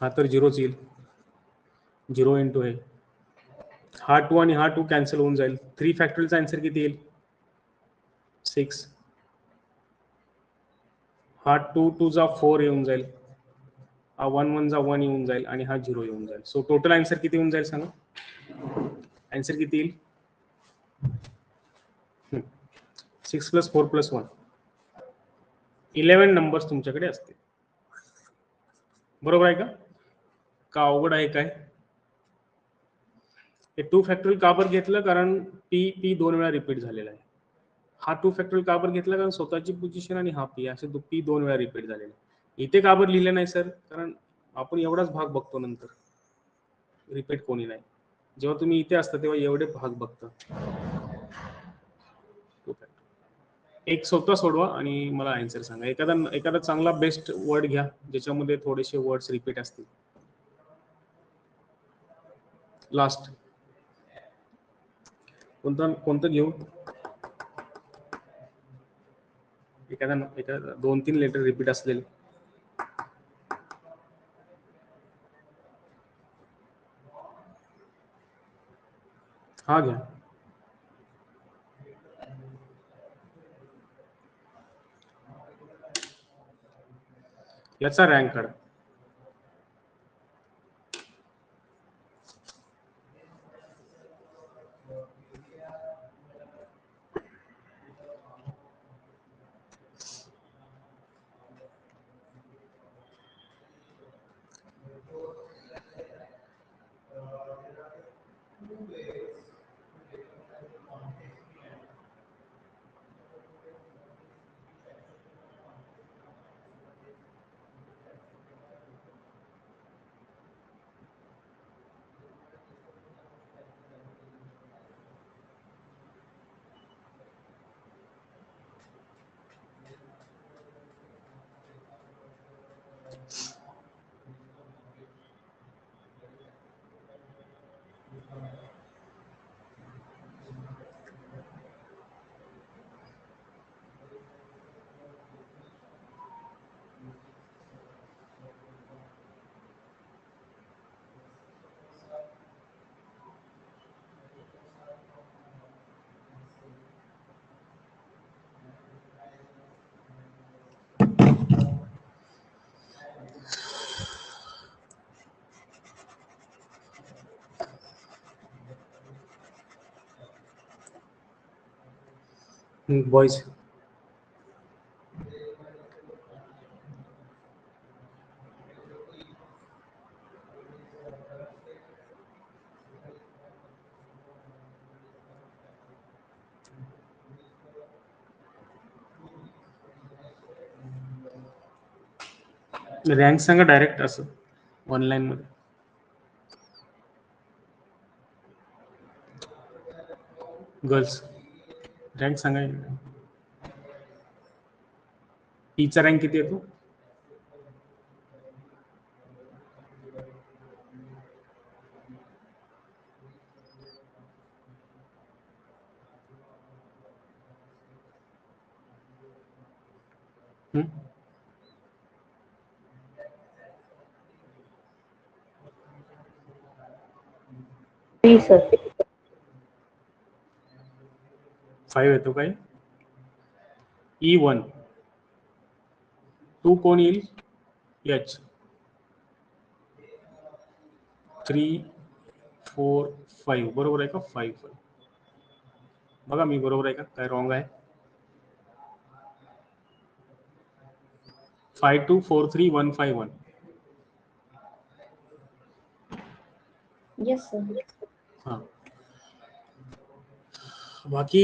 हा तर 0च येईल, 0 इंटू हे, हा 2 आणि हा 2 कॅन्सल होऊन जाईल. 3 फॅक्टोरियलचा आन्सर किती येईल, 6. हा 2 2 जा 4 येऊन जाईल, हा 1 1 जा 1 येऊन जाईल आणि हा 0 येऊन जाईल. सो टोटल आन्सर किती येऊन जाईल सांगा? आन्सर किती येईल? 6 + 4 + 1 11 नंबर्स तुमच्याकडे असतील. बरोबर आहे का? का अवघड आहे काय? हे 2 फॅक्टोरियल का बरं घेतलं? कारण पी 2 वेळा रिपीट झालेला आहे. हा 2 फॅक्टोरियल का बरं घेतला? कारण स्वतःची पोझिशन आणि हा पी असे पी 2 वेळा रिपीट झालेले आहे. इथे का बरं लिहिलं नाही सर? कारण आपण एवढाच भाग बघतो, नंतर रिपीट कोणी नाही. जेव्हा तुम्ही इथे असता तेव्हा एवढे भाग बघता. एक स्वतः सोडवा आणि मला आन्सर सांगा. एखादा चांगला बेस्ट वर्ड घ्या ज्याच्यामध्ये थोडेसे वर्ड्स रिपीट असतील. लास्ट कोणतं घेऊ? एखादा 2-3 लेटर रिपीट असलेले. हा घ्या. याचा रँक काढा. बॉयज रँक सांगा डायरेक्ट असं ऑनलाईन मध्ये. गर्ल्स रँक सांगा. टीचा रँक किती येतो? सर 5 येतो काय? E1 2 कोण येईल? H 3 4 5 बरोबर आहे का? 5 बघा मी बरोबर आहे का? काय रॉंग आहे? 5 2 4 3 1 5 1. Yes sir. हां. बाकी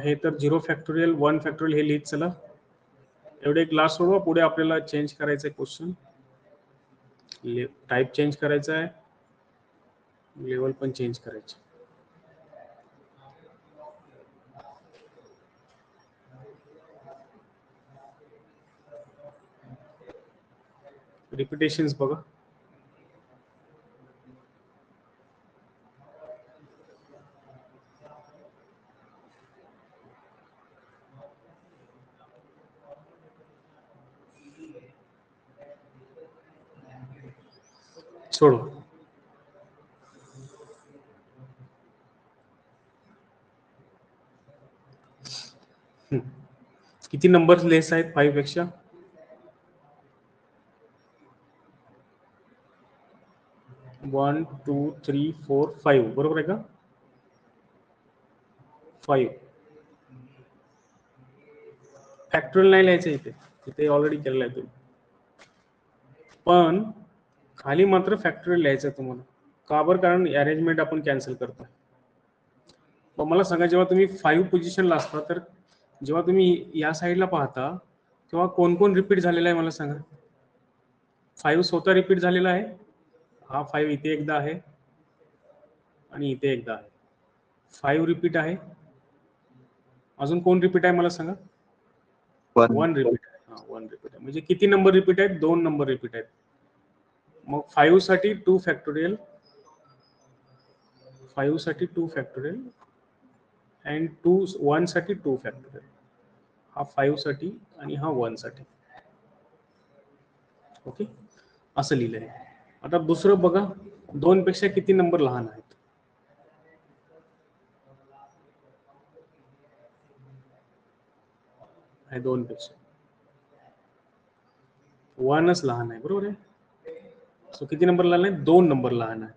हे तर 0 फॅक्टोरियल 1 फॅक्टोरियल हे लिहित चला. एवढे क्लास सोडवा. पुढे आपल्याला चेंज करायचं आहे क्वेश्चन. टाईप चेंज करायचा आहे, लेवल पण चेंज करायचे. रिपिटेशन्स बघा. सोडवा. किती नंबर लेस आहेत 5 पेक्षा? 1 2 3 4 5 बरोबर आहे का? 5 फॅक्टोरियल नाही लिहायचं इथे ऑलरेडी केलेलं आहे तुम्ही, पण खाली मात्र फॅक्टोरियल लिहायचं आहे तुम्हाला. का बरं? कारण अरेंजमेंट आपण कॅन्सल करतो. मग मला सांगा, जेव्हा तुम्ही 5 पोझिशनला असता, तर जेव्हा तुम्ही या साईडला पाहता तेव्हा कोण कोण रिपीट झालेला आहे मला सांगा. 5 स्वतः रिपीट झालेला आहे. हा 5 इथे एकदा आहे आणि इथे एकदा आहे. 5 रिपीट आहे. अजून कोण रिपीट आहे मला सांगा. 1 रिपीट आहे. हा 1 रिपीट आहे. म्हणजे किती नंबर रिपीट आहेत? 2 नंबर रिपीट आहेत. मग 5 साठी 2 फॅक्टोरियल, 5 साठी 2 फॅक्टोरियल अँड 1 साठी 2 फॅक्टोरियल. हा 5 साठी आणि हा 1 साठी. ओके, असं लिहिलंय. आता दुसरं बघा, 2 पेक्षा किती नंबर लहान आहेत? आहे 2 पेक्षा 1च लहान आहे, बरोबर आहे. सो किती नंबर लहान आहे? 2 नंबर लहान आहेत.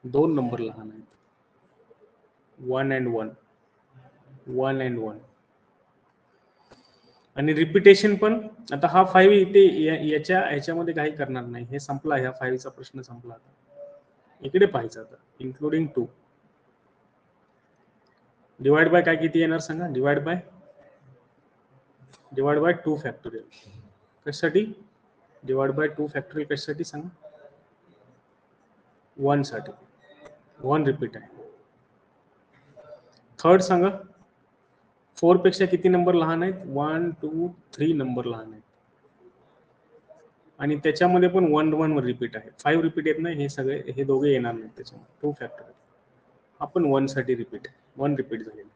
2 नंबर लहान आहेत. 1 and 1, 1 and 1. आणि रिपिटेशन पण. आता हा 5 इथे ह्याच्यामध्ये काही करणार नाही. हे संपला, ह्या 5 चा प्रश्न संपला. आता इकडे पाहायचं. आता इन्क्लुडिंग 2 डिवाइड बाय काय किती येणार सांगा. डिवाइड बाय 2 फॅक्टोरियल कशासाठी? डिवाइड बाय 2 फॅक्टोरियल कशासाठी सांगा. 1 साठी. 1 रिपीट आहे. थर्ड सांगा, 4 पेक्षा किती नंबर लहान आहेत? 1 2 3 नंबर लहान आहेत. आणि त्याच्यामध्ये पण 1 1 वर रिपीट आहे. 5 रिपीट येत नाही. हे सगळे, हे दोघे येणार नाहीत त्याच्यामध्ये. 2 फॅक्टोरियल. आपण 1 साठी रिपीट, 1 रिपीट झालेलं.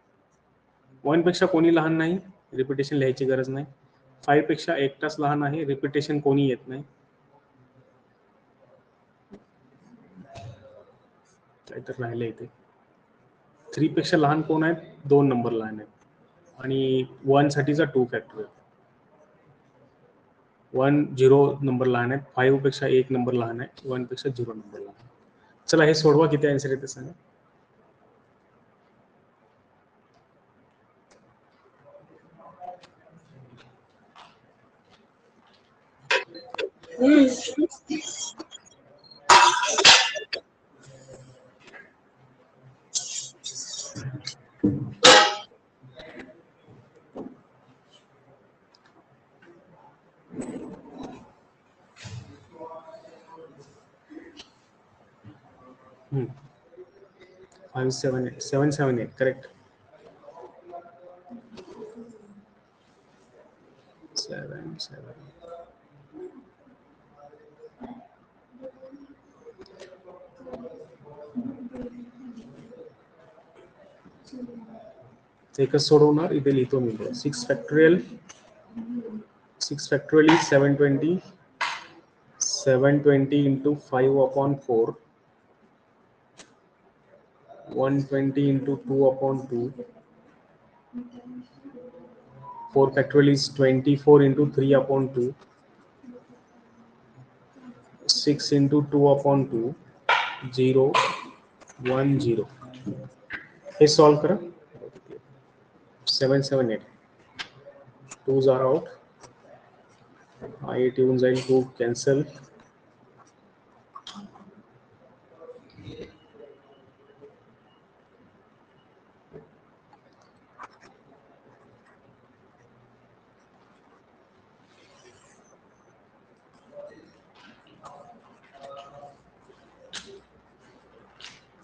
1 पेक्षा कोणी लहान नाही, रिपिटेशन लिहायची गरज नाही. 5 पेक्षा एकटाच लहान आहे, रिपिटेशन कोणी येत नाही. काहीतरी राहिलं इथे. 3 पेक्षा लहान कोण आहेत? 2 नंबर लहान आहेत. आणि 1 साठीचा 2 फॅक्टोरियल. 1 0 नंबर लहान आहेत. 5 पेक्षा 1 नंबर लहान आहे. 1 पेक्षा 0 नंबर लहान आहे. चला हे सोडवा, किती आन्सर येते सांगा. Hmm. 578 778 correct. 7 7. एकच सोडवणार. इथे लिहितो मी. 6 factorial. 6 factorial is 720. 720 into 5 upon 4. 120 into 2 upon 2. 4 factorial is 24 into 3 upon 2. 6 into 2 upon 2. 0 1 0. हे सॉल्व करा. 7 7 8. 2s are out. 8 येऊन जाईल. 2 कॅन्सल.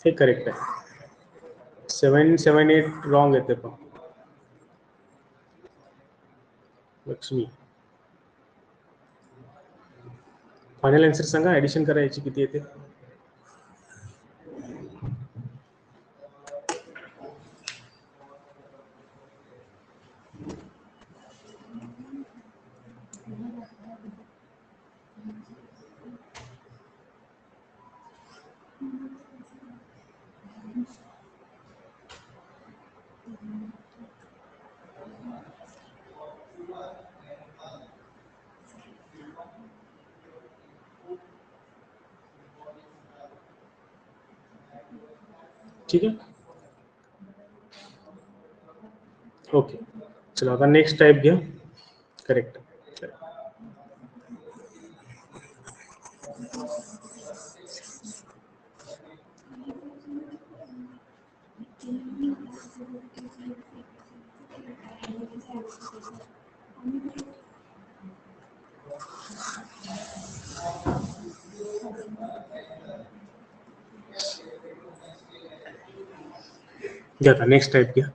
हे करेक्ट आहे. 7 7 8 रॉंग येते पण. लक्ष्मी, फायनल आन्सर सांगा. ऍडिशन करायची किती येते? ठीक आहे. ओके, चला आता नेक्स्ट टाइप घ्या. करेक्ट. घ्या आता नेक्स्ट टाइप घ्या.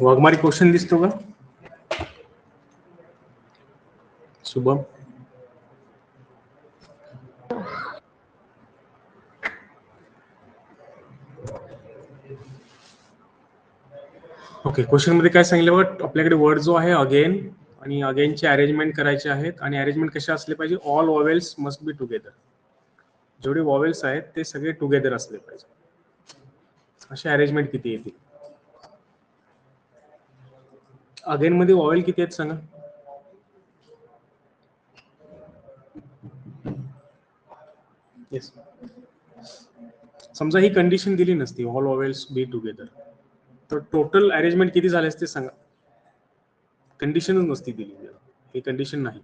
वाघमारी क्वेश्चन दिसतो का शुभम? ओके, क्वेश्चन मध्ये काय सांगितलं बघा, आपल्याकडे वर्ड जो आहे अगेन आणि अगेनचे अरेंजमेंट करायचे आहेत आणि अरेंजमेंट कसे असले पाहिजे, all vowels must be together. जेवढे वॉवेल्स आहेत ते सगळे टुगेदर असले पाहिजे. असे अरेंजमेंट किती येतील? अगेन मध्ये वॉवेल किती आहेत सांगा? येस. समजा ही कंडिशन दिली नसती ऑल वॉवेल्स बी टुगेदर, तर टोटल अरेंजमेंट किती झाले असते सांगा? कंडिशनच नसती दिली, ही कंडिशन नाही.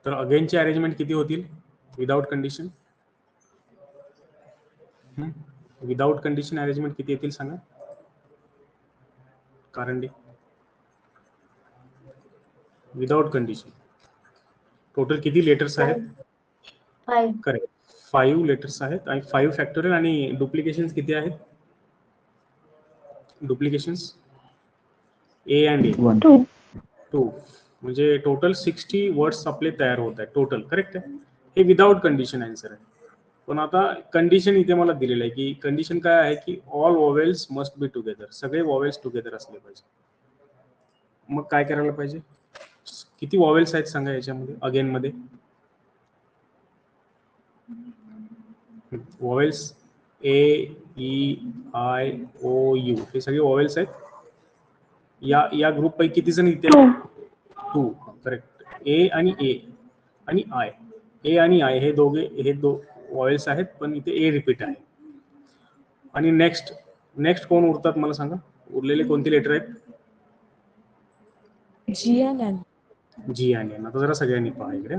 तर अगेनचे अरेंजमेंट किती होतील without condition? Without condition arrangement किती येतील सांगा? कारण विदाउट कंडिशन टोटल किती लेटर्स आहेत? 5. करेक्ट, 5 लेटर्स आहेत आणि 5 फॅक्टोरियल. आणि डुप्लिकेशन्स किती आहेत? डुप्लिकेशन्स ए अँड ए 2, म्हणजे टोटल 60 वर्ड्स आपले तयार होत आहेत टोटल. करेक्ट आहे, हे विदाउट कंडिशन आन्सर आहे. पण आता कंडिशन इथे मला दिलेलं आहे की कंडिशन काय आहे की all vowels must be together, सगळे वॉवेल्स टुगेदर असले पाहिजे. मग काय करायला पाहिजे? किती वॉवेल्स आहेत सांगा याच्यामध्ये अगेन मध्ये? Vowels A, E, I, O, U हे सगळे वॉवेल्स आहेत. या ग्रुप पैकी किती जण इथे? 2. करेक्ट. ए आणि आय, ए आणि आय हे दो वॉवेल्स आहेत, पण इथे ए रिपीट आहे. आणि नेक्स्ट कोण उरतात मला सांगा? उरलेले कोणते लेटर आहेत? जी आणि एन. आता जरा सगळ्यांनी पहा इकडे,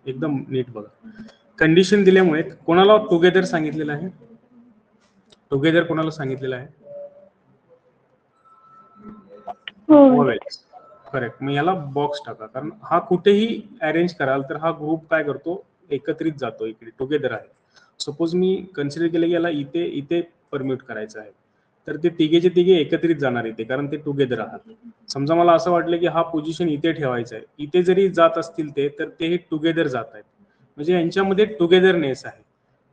एकदम नीट बघा. कंडिशन दिल्यामुळे कोणाला टुगेदर सांगितलेलं आहे? टुगेदर कोणाला सांगितलेलं आहे? वॉवेल्स. करेक्ट. मग याला बॉक्स टाका, कारण हा कुठेही अरेंज कराल तर हा ग्रुप काय करतो, एकत्रित जातो इकडे, टुगेदर आहे. सपोज मी कन्सिडर केलं की याला इथे परम्यूट करायचं आहे, तर ते तिघेचे तिघे एकत्रित जाणार इथे, कारण ते टुगेदर आहात. समजा मला असं वाटलं की हा पोझिशन इथे ठेवायचा आहे, इथे जरी जात असतील ते, तर ते टुगेदर जात आहेत, म्हणजे यांच्यामध्ये टुगेदरनेस आहे.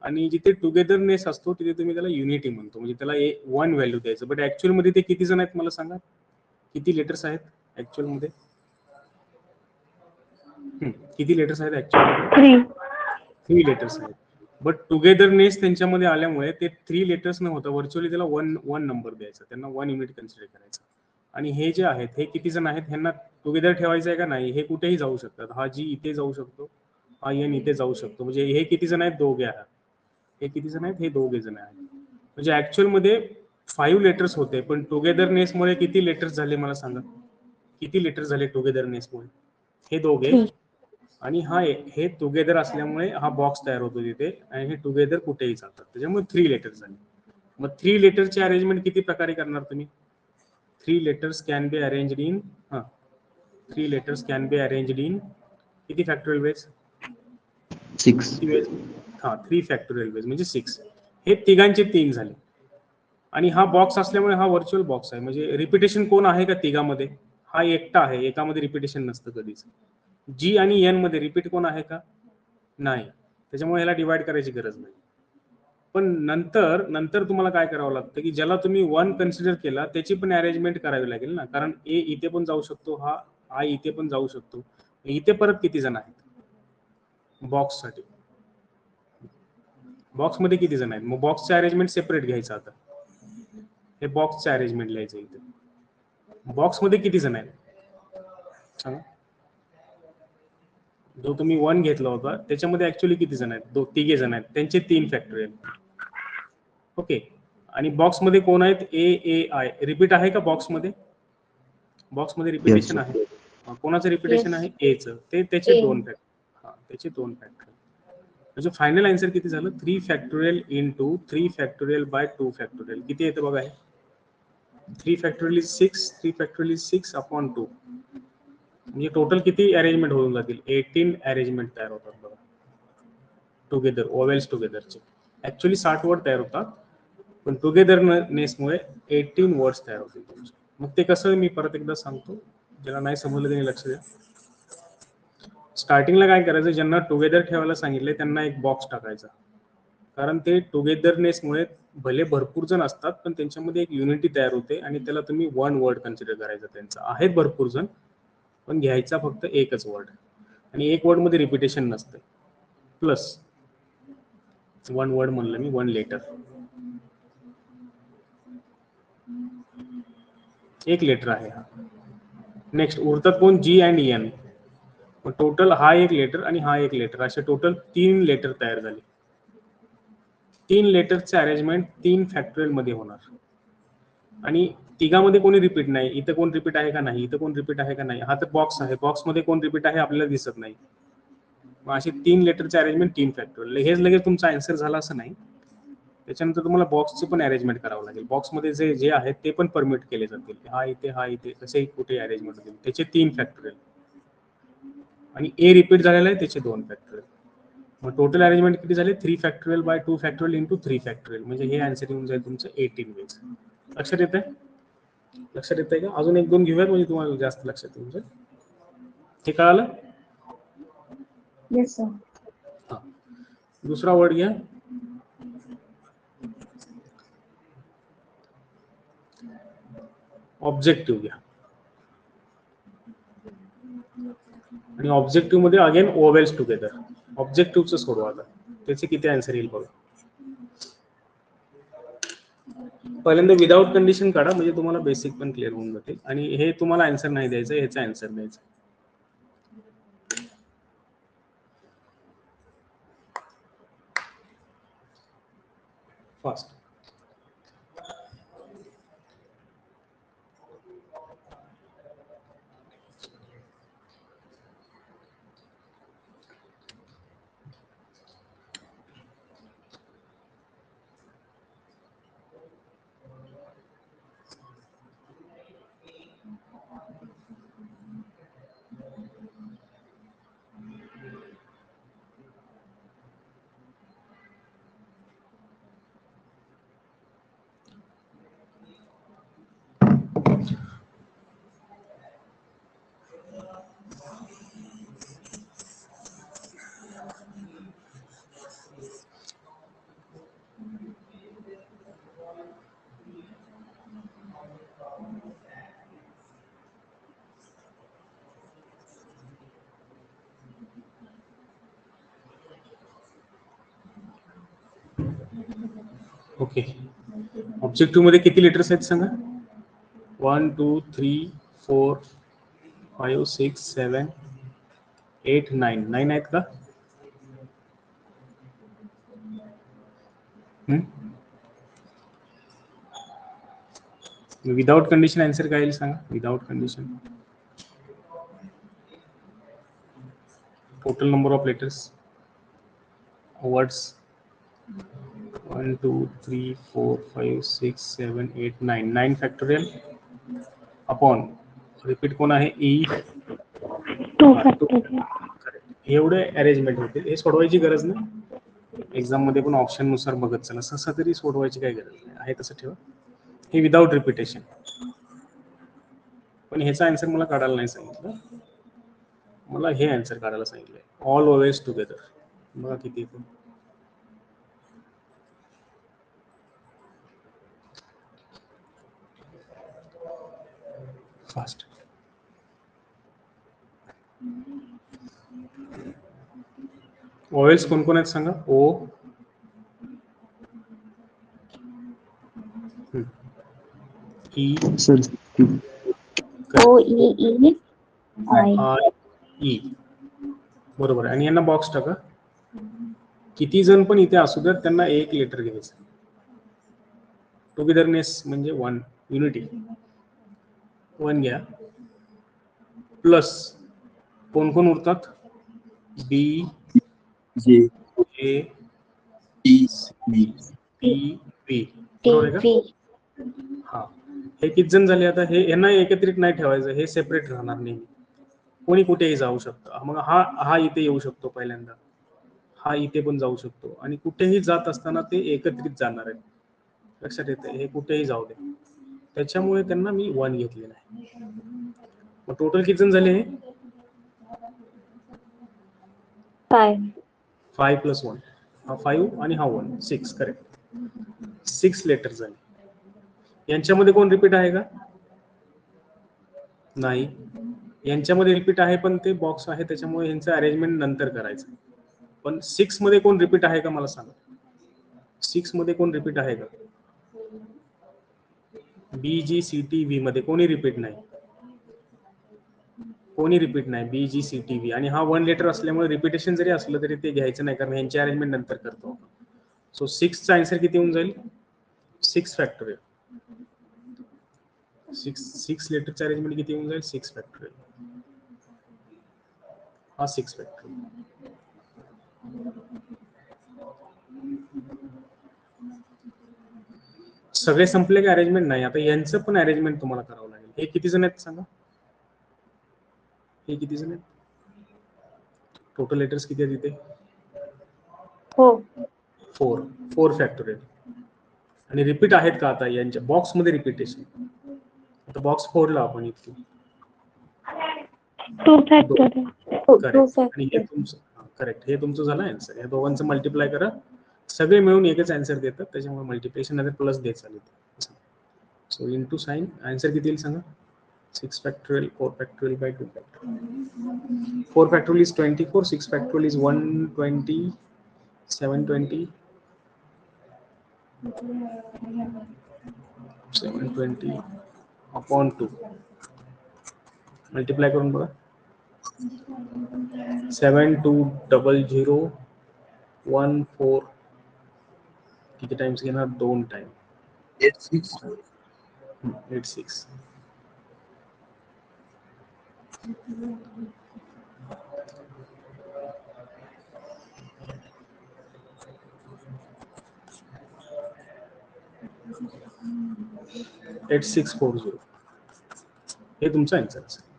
आणि जिथे टुगेदरनेस असतो तिथे तुम्ही त्याला युनिटी म्हणतो, म्हणजे त्याला 1 व्हॅल्यू द्यायचं. बट ऍक्च्युअल मध्ये ते किती जण आहेत मला सांगा? किती लेटर्स आहेत? ऍक्च्युअल मध्ये? किती लेटर्स आहेत ऍक्च्युअल? 3. 3 लेटर्स आहेत. बट टुगेदरनेस त्यांच्यामध्ये आल्यामुळे ते 3 लेटर्स न होता व्हर्च्युअली त्याला वन नंबर द्यायचा, त्यांना 1 युनिट कन्सिडर करायचा. आणि हे जे आहेत हे किती जण आहेत, ह्यांना टुगेदर ठेवायचं आहे का नाही, हे कुठेही जाऊ शकतात. हा जी इथे जाऊ शकतो, हा एन इथे जाऊ शकतो. म्हणजे हे किती जण आहेत, दोघे आहेत. हे किती जण आहेत, हे दोघे जण आहेत. म्हणजे ऍक्च्युअल मध्ये 5 लेटर्स होते, पण टुगेदरनेसमुळे किती लेटर्स झाले मला सांगा, किती लेटर्स झाले टुगेदरनेसमुळे? हे दोघे 3. आणि हे टुगेदर असल्यामुळे हा बॉक्स तयार होतो तिथे, आणि हे टुगेदर कुठेही जातात, त्याच्यामुळे 3 लेटर्स झाले. मग 3 लेटरची अरेंजमेंट किती प्रकारे करणार तुम्ही? 3 letters can be arranged in 3 letters can be arranged in किती फॅक्टोरियल वेज? 6. किती वेज? 3 फॅक्टोरियल वेज म्हणजे 6. हे तिघांचे 3 झाले. आणि हा बॉक्स असल्यामुळे हा व्हर्च्युअल बॉक्स आहे. म्हणजे रिपिटेशन कोण आहे का तिघामध्ये? हा एकटा आहे, एकामध्ये रिपिटेशन नसतं कधीच. जी आणि एन मध्ये रिपीट कोण आहे का? नाही. त्याच्यामुळे ह्याला डिवाइड करायची गरज नाही. पण नंतर तुम्हाला काय करावं लागतं की ज्याला तुम्ही 1 कन्सिडर केला त्याची पण अरेंजमेंट करावी लागेल ना, कारण ए इथे पण जाऊ शकतो, हा इथे पण जाऊ शकतो. इथे परत किती जण आहेत बॉक्ससाठी? बॉक्समध्ये किती जण आहेत? मग बॉक्सचे अरेंजमेंट सेपरेट घ्यायचं. आता हे बॉक्सचे अरेंजमेंट लिहायचं इथे. बॉक्समध्ये किती जण आहेत सांगा? जो तुम्ही 1 घेतला होता त्याच्यामध्ये ऍक्च्युअली किती जण आहेत? तिघे जण आहेत, त्यांचे 3 फॅक्टोरियल. ओके. आणि बॉक्समध्ये कोण आहेत? ए आय. रिपीट आहे का बॉक्समध्ये? बॉक्समध्ये रिपिटेशन Yes. आहे. कोणाचं रिपिटेशन Yes. आहे? एचं. त्याचे A. 2 फॅक्टोरियल. त्याचे 2 फॅक्टोरियल. म्हणजे फायनल आन्सर किती झालं? 3 factorial into 3 factorial by 2 factorial. किती येतं बघा हे? 3 factorial is 6. 3 factorial is 6 upon 2. म्हणजे टोटल किती अरेंजमेंट होऊन जातील? 18 अरेंजमेंट तयार होतात बघा टुगेदर, ओवेल्स टुगेदरचे. ऍक्च्युअली 60 वर्ड तयार होतात, पण टुगेदरनेसमुळे 18 वर्ड्स तयार होतील तुमचे. मग ते कसं मी परत एकदा सांगतो, ज्याला नाही समजलं त्यांनी लक्ष द्या. स्टार्टिंगला काय करायचं, ज्यांना टुगेदर ठेवायला सांगितलंय त्यांना एक बॉक्स टाकायचा, कारण ते टुगेदरनेसमुळे भले भरपूर जण असतात पण त्यांच्यामध्ये एक युनिटी तयार होते आणि त्याला तुम्ही 1 वर्ड कन्सिडर करायचं. त्यांचं आहेत भरपूर जण, पण घ्यायचा फक्त एकच वर्ड, आणि एक वर्ड मध्ये रिपिटेशन नसते. प्लस 1 वर्ड म्हणलं मी, 1 लेटर, एक लेटर आहे हा. नेक्स्ट उरतात कोण? G and N. टोटल हा एक लेटर आणि हा एक लेटर, असे टोटल 3 लेटर तयार झाले. 3 लेटरचे अरेंजमेंट 3 फॅक्टोरियल मध्ये होणार. आणि तिघामध्ये कोणी रिपीट नाही. इथं कोण रिपीट आहे का नाही, इथं कोण रिपीट आहे का नाही. हा तर बॉक्स आहे, बॉक्समध्ये कोण रिपीट आहे आपल्याला दिसत नाही. मग असे 3 लेटरचे अरेंजमेंट 3 फॅक्टोरियल. हेच लगेच तुमचा आन्सर झाला असं नाही. त्याच्यानंतर तुम्हाला बॉक्सची पण अरेंजमेंट करावं लागेल. बॉक्समध्ये जे आहेत ते पण परमिट केले जातील. हा इथे कसेही कुठे अरेंजमेंट होतील. त्याचे 3 फॅक्टोरियल. आणि ए रिपीट झालेला आहे त्याचे 2 फॅक्टोरियल. मग टोटल अरेंजमेंट किती झाले? 3 factorial by 2 factorial into 3 factorial. म्हणजे हे आन्सर येऊन जाईल तुमचं 18 वेज. लक्षात येत आहे? लक्षात येत आहे का? अजून 1-2 घेऊयात म्हणजे तुम्हाला जास्त लक्षात येऊन जाईल. हे कळालं? Yes, sir. हा. दुसरा वर्ड घ्या. ऑब्जेक्टिव्ह घ्या. आणि ऑब्जेक्टिव्ह मध्ये अगेन ओवेल्स टुगेदर. ऑब्जेक्टिव्हचं सोडवा आता, त्याचे किती आन्सर येईल बघा. पहिल्यांदा विदाउट कंडिशन काढा, म्हणजे तुम्हाला बेसिक पण क्लिअर होऊन जाते. आणि हे तुम्हाला आन्सर नाही द्यायचं, ह्याचा आन्सर द्यायचा. फास्ट. ओके, ऑब्जेक्टिव्ह मध्ये किती लेटर्स आहेत सांगा? 1 2 3 4 5 6 7 8 9 9 आहेत का? विदाउट कंडिशन आन्सर काय येईल सांगा? Without condition total number of letters words 1 2 3 4 5 6 7 8 9 9 factorial upon repeat कोण आहे? E 2 factorial. एवढे अरेंजमेंट होते. हे सोडवायची गरज नाही, एक्झाम मध्ये पण ऑप्शन नुसार बघत चला. सहसा तरी सोडवायची काही गरज नाही आहे, तसं ठेवा. हे विदाउट रिपिटेशन. पण ह्याचा आन्सर मला काढायला नाही सांगितलं, मला हे आन्सर काढायला सांगितलंय. All always together. बघा किती येतो. फास्ट. ओएल्स कोण कोण आहेत सांगा? O E sir O E E I. I E. बरोबर आहे. आणि यांना बॉक्स टाका. किती जण पण इथे असू द्या, त्यांना एक लेटर घ्यायचं. टुगेदरनेस म्हणजे वन, युनिटी. 1 घ्या प्लस कोण कोण उरतात? B J A T B T B. T बरोबर आहे का? V. हा, हे किती जण झाले आता? हे यांना एकत्रित नाही ठेवायचं, हे सेपरेट राहणार नेहमी. कोणी कुठेही जाऊ शकतं. मग हा इथे येऊ शकतो पहिल्यांदा, हा इथे पण जाऊ शकतो, आणि कुठेही जात असताना ते एकत्रित जाणार आहे. लक्षात येते? हे कुठेही जाऊ दे, त्याच्यामुळे त्यांना मी 1 घेतलेलं आहे. मग टोटल किती जण झाले? हे 5. 5 + 1, हा 5 आणि हा 1, 6. करेक्ट. 6 लेटर झाले. यांच्यामध्ये कोण रिपीट आहे का? नाही. यांच्यामध्ये रिपीट आहे, पण ते बॉक्स आहे, त्याच्यामुळे यांचं अरेंजमेंट नंतर करायचं. पण 6 मध्ये कोण रिपीट आहे का मला सांगा? 6 मध्ये कोण रिपीट आहे का? बी जी सी टी व्ही मध्ये कोणी रिपीट नाही. कोणी रिपीट नाही बी जी सी टी व्ही. आणि हा 1 लेटर असल्यामुळे रिपीटेशन जरी असलं तरी ते घ्यायचं नाही, कारण यांची अरेंजमेंट नंतर करतो आपण. सो 6 चा आन्सर किती होऊन जाईल? 6 फॅक्टोरियल. 6 लेटरचं अरेंजमेंट किती होऊन जाईल? 6 फॅक्टोरियल. हा 6 फॅक्टोरियल. सगळे संपले का? अरेंजमेंट नाही. आता यांचं पण अरेंजमेंट तुम्हाला करावं लागेल. हे किती जण आहेत सांगा? हे किती जण आहेत? टोटल लेटर्स किती आहेत इथे? हो. 4 फॅक्टोरियल. आणि रिपीट आहेत का आता यांच्या बॉक्स मध्ये? रिपीटेशन आता बॉक्स फोडला आपण इथे. 2 फॅक्टोरियल. करेक्ट. आणि हे तुमचं करेक्ट, हे तुमचं झालं आन्सर. या दोघांचं मल्टिप्लाय करा, सगळे मिळून एकच आन्सर देतात, त्याच्यामुळे मल्टिप्लिकेशन नंतर प्लस देत चालेल. सो इंटू साइन आन्सर किती येईल सांगा? 6 factorial 4 factorial by 2 factorial. 4 factorial is 24, 6 factorial is 120, 720, 720 upon 2. Multiply करून बघा. 720014 किती टाइम्स घेणार? 2 टाइम. 86. एट 8640 हे तुमचं आन्सर असेल.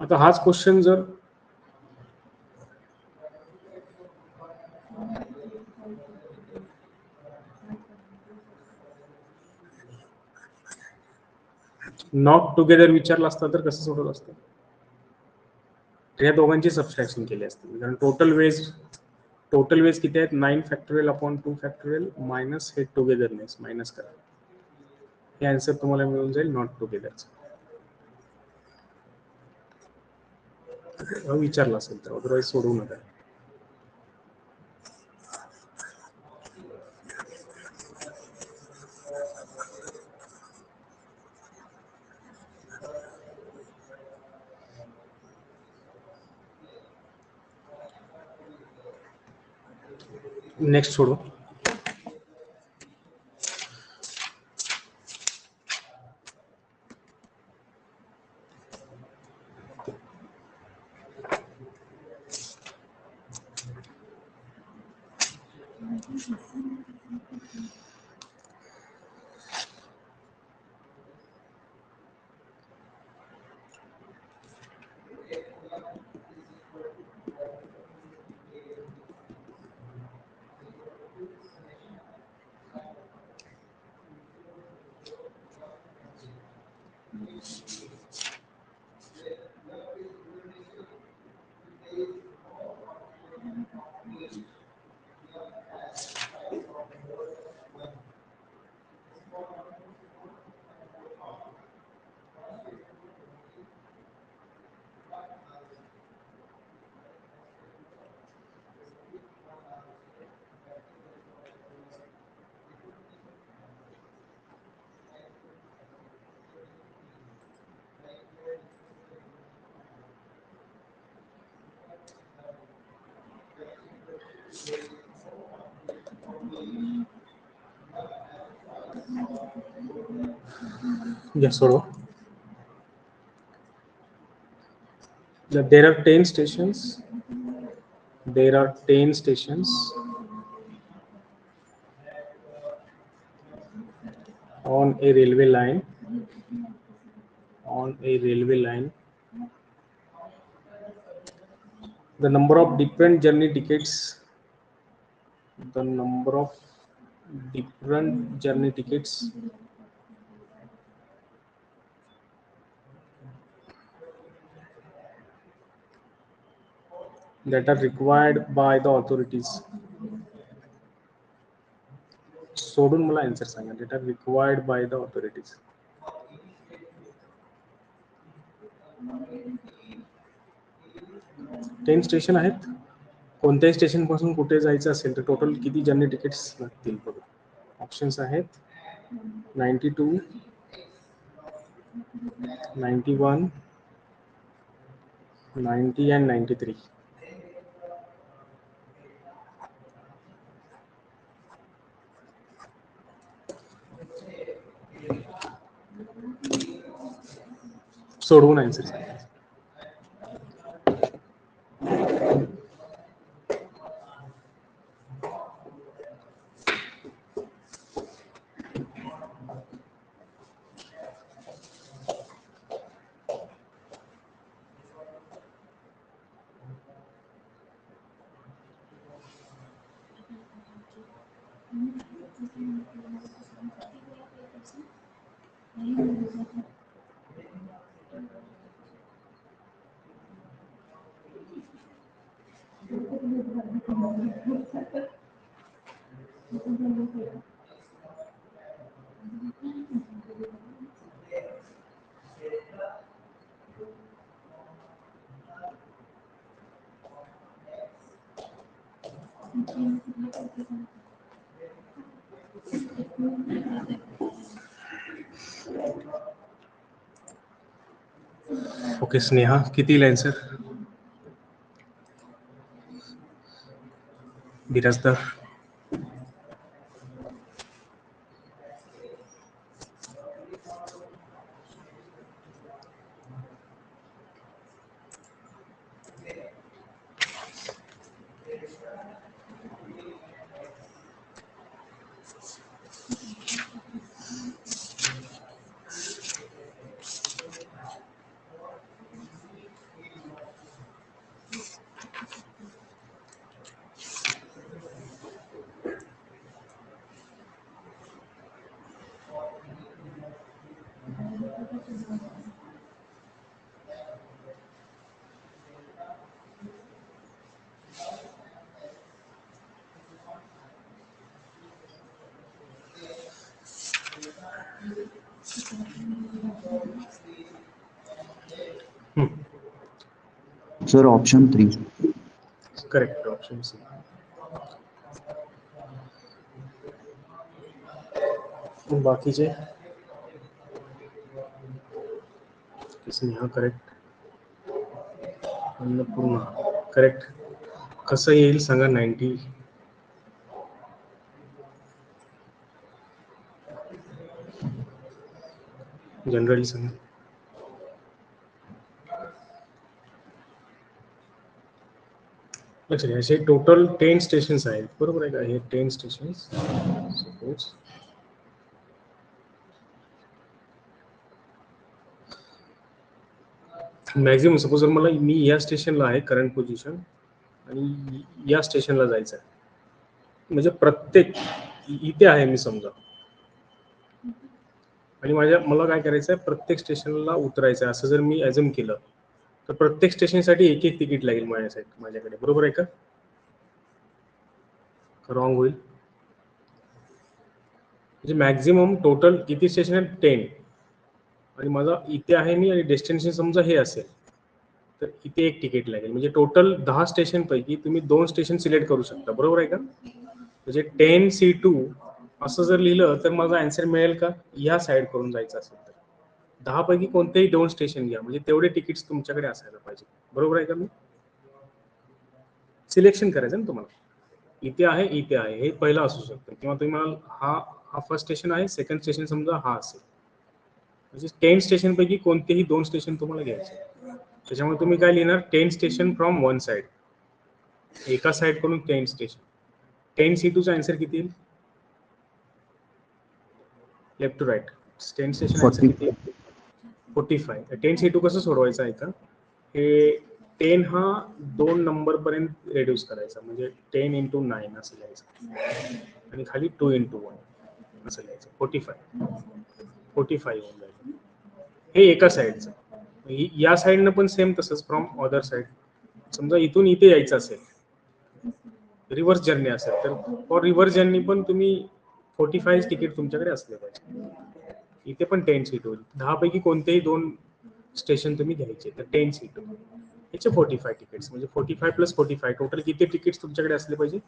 आता हाच क्वेश्चन जर नॉट टुगेदर विचारला असता तर कसं सोडवलं असतं? या दोघांची सबस्ट्रॅक्शन केली असते, कारण टोटल वेज किती आहेत? 9 फॅक्टोरियल अपॉन 2 फॅक्टोरियल मायनस हे टुगेदरनेस मायनस करा. हे आन्सर तुम्हाला मिळून जाईल नॉट टुगेदरचं. विचारलं असेल तर, अदरवाईज सोडवू नका. नेक्स्ट सोडू. Yes, सोडू. There are 10 stations. There are 10 stations on a railway line. On a railway line, the number of different journey tickets. The number of different journey tickets that are required by the authorities. सोडून मला answer सांगा. That are required by the authorities. Ten station आहेत. कोणत्याही station पासून कुठे जायचं असेल तर टोटल किती जर्नी तिकीट्स लागतील बघा. ऑप्शन्स आहेत 92, 91, 90 and 93. सोडवून आन्सर सांगा. ओके स्नेहा, किती येईल answer? Birajdar. Sir, option 3. Correct, option C. बाकीचे स्नेहा करेक्ट, अन्नपूर्णा करेक्ट. कसं येईल सांगा 90. जनरली सांगा. लक्षात घ्या, असे टोटल 10 स्टेशन्स आहेत, बरोबर आहे का? हे 10 स्टेशन्स. सपोज मॅक्झिमम, सपोज जर मी या स्टेशनला आहे करंट पोझिशन आणि या स्टेशनला जायचं आहे, म्हणजे प्रत्येक इथे आहे मी समजा, आणि मला काय करायचं आहे, प्रत्येक स्टेशनला उतरायचं आहे असं जर मी ॲझ्युम केलं तर प्रत्येक स्टेशनसाठी एक एक तिकीट लागेल माझ्याकडे, बरोबर आहे का? रॉंग होईल. म्हणजे मॅक्झिमम टोटल किती स्टेशन आहेत? 10. आणि माझा इथे आहे मी आणि डेस्टिनेशन समजा हे असेल, तर इथे एक तिकीट लागेल. म्हणजे टोटल 10 स्टेशन पैकी तुम्ही 2 स्टेशन सिलेक्ट करू शकता, बरोबर आहे का? म्हणजे 10C2 असं जर लिहिलं तर माझा आन्सर मिळेल का? या साईड करून जायचं असेल तर 10 पैकी कोणतेही 2 स्टेशन घ्या, म्हणजे तेवढे तिकीट्स तुमच्याकडे असायला पाहिजे, बरोबर आहे का? मी सिलेक्शन करायचं ना तुम्हाला, इथे आहे इथे आहे हे पहिलं असू शकतं, किंवा तुम्हाला हा फर्स्ट स्टेशन आहे, सेकंड स्टेशन समजा हा असेल, म्हणजे 10 स्टेशन पैकी कोणतेही 2 स्टेशन तुम्हाला घ्यायचे. त्याच्यामुळे तुम्ही काय लिहिणार? 10 स्टेशन फ्रॉम वन साइड, एका साइड करून 10 स्टेशन. 10C2 चा आन्सर किती येईल? Left to right, 10 station answer 40. किती येईल? 45. 10C2 कसं सोडवायचं आहे का? हे 10 हा 2 नंबर पर्यंत रेड्यूस करायचा, म्हणजे 10 into 9 असं लिहायचं, आणि खाली 2 into 1 असं लिहायचं. 45 होऊन जाईल. हे एका साईडचं. या साईडनं पण सेम तसंच, फ्रॉम अदर साईड. समजा इथून इथे यायचं असेल, रिव्हर्स जर्नी असेल, तर फॉर रिव्हर्स जर्नी पण तुम्ही 45 तिकीट तुमच्याकडे असले पाहिजे. इथे पण 10C2 होईल. 10 पैकी कोणतेही 2 स्टेशन तुम्ही घ्यायचे, तर 10C2 याचे 45 तिकीट्स, म्हणजे 45 + 45 टोटल किती तिकीट्स तुमच्याकडे असले पाहिजे?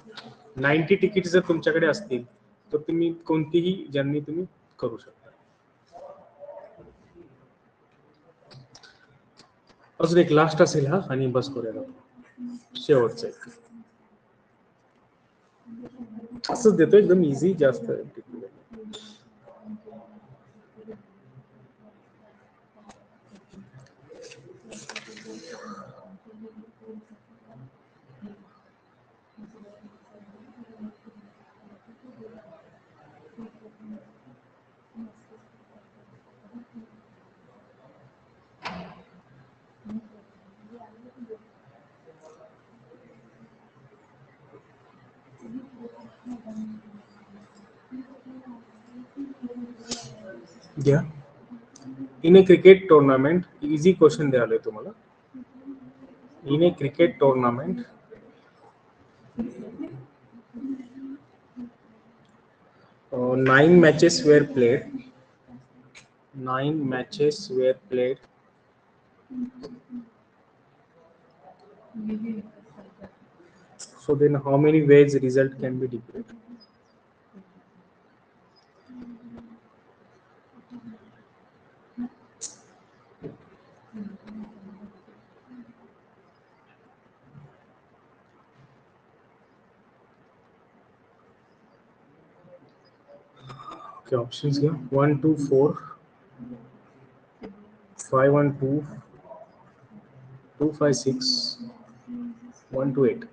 90 तिकीट्स जर तुमच्याकडे असतील तर तुम्ही कोणतीही जर्नी तुम्ही करू शकता. अजून एक लास्ट असेल हा, आणि बस करूया, शेवटचं एक असंच देतो, एकदम इझी, जास्त. घ्या. In a cricket tournament, easy question द्यालोय तुम्हाला. In a cricket tournament, 9 matches were played. 9 matches were played. So then how many ways result can be declared? Okay, options here: 1 2 4, 5 1 2, 2 5 6, 1 2 8.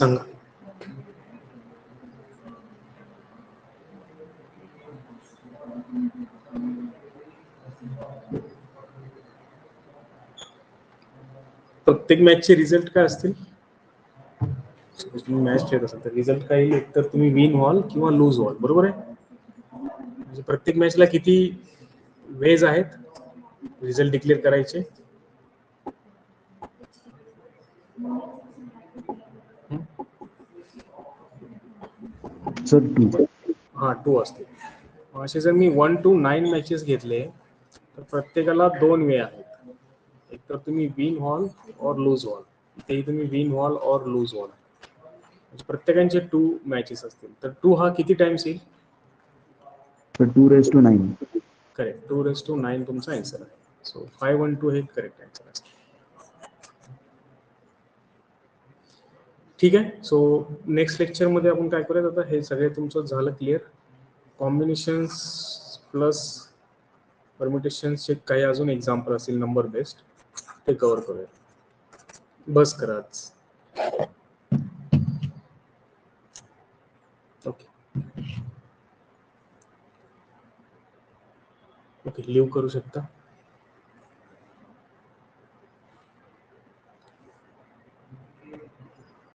सांगा. प्रत्येक मॅचचे रिझल्ट काय असतील? तुम्ही मॅच खेळत असाल तर रिझल्ट काय येईल? एकतर तुम्ही विन व्हाल किंवा लूज व्हाल, बरोबर आहे. म्हणजे प्रत्येक मॅचला किती वेज आहेत रिझल्ट डिक्लेअर करायचे? सर 2. हा 2 असते. असे जर मी 1 to 9 मॅचेस घेतले तर प्रत्येकाला 2 वे आहेत. एक तर तुम्ही विन व्हाल और लूज व्हाल, इथेही तुम्ही विन व्हाल और लूज व्हाल. म्हणजे प्रत्येकांचे 2 मॅचेस असतील तर 2 हा किती टाइम्स येईल? तर 2:9. करेक्ट, 2:9 तुमचा आन्सर आहे. सो 512 हे करेक्ट आन्सर असते. ठीक आहे. सो नेक्स्ट लेक्चरमध्ये आपण काय करूयात आता, हे सगळे तुमचं झालं क्लिअर. कॉम्बिनेशन्स प्लस परम्युटेशन्सचे काही अजून एक्झाम्पल असतील नंबर बेस्ड, ते कव्हर करूया. बस करा आज. ओके ओके, लिव्ह करू शकता.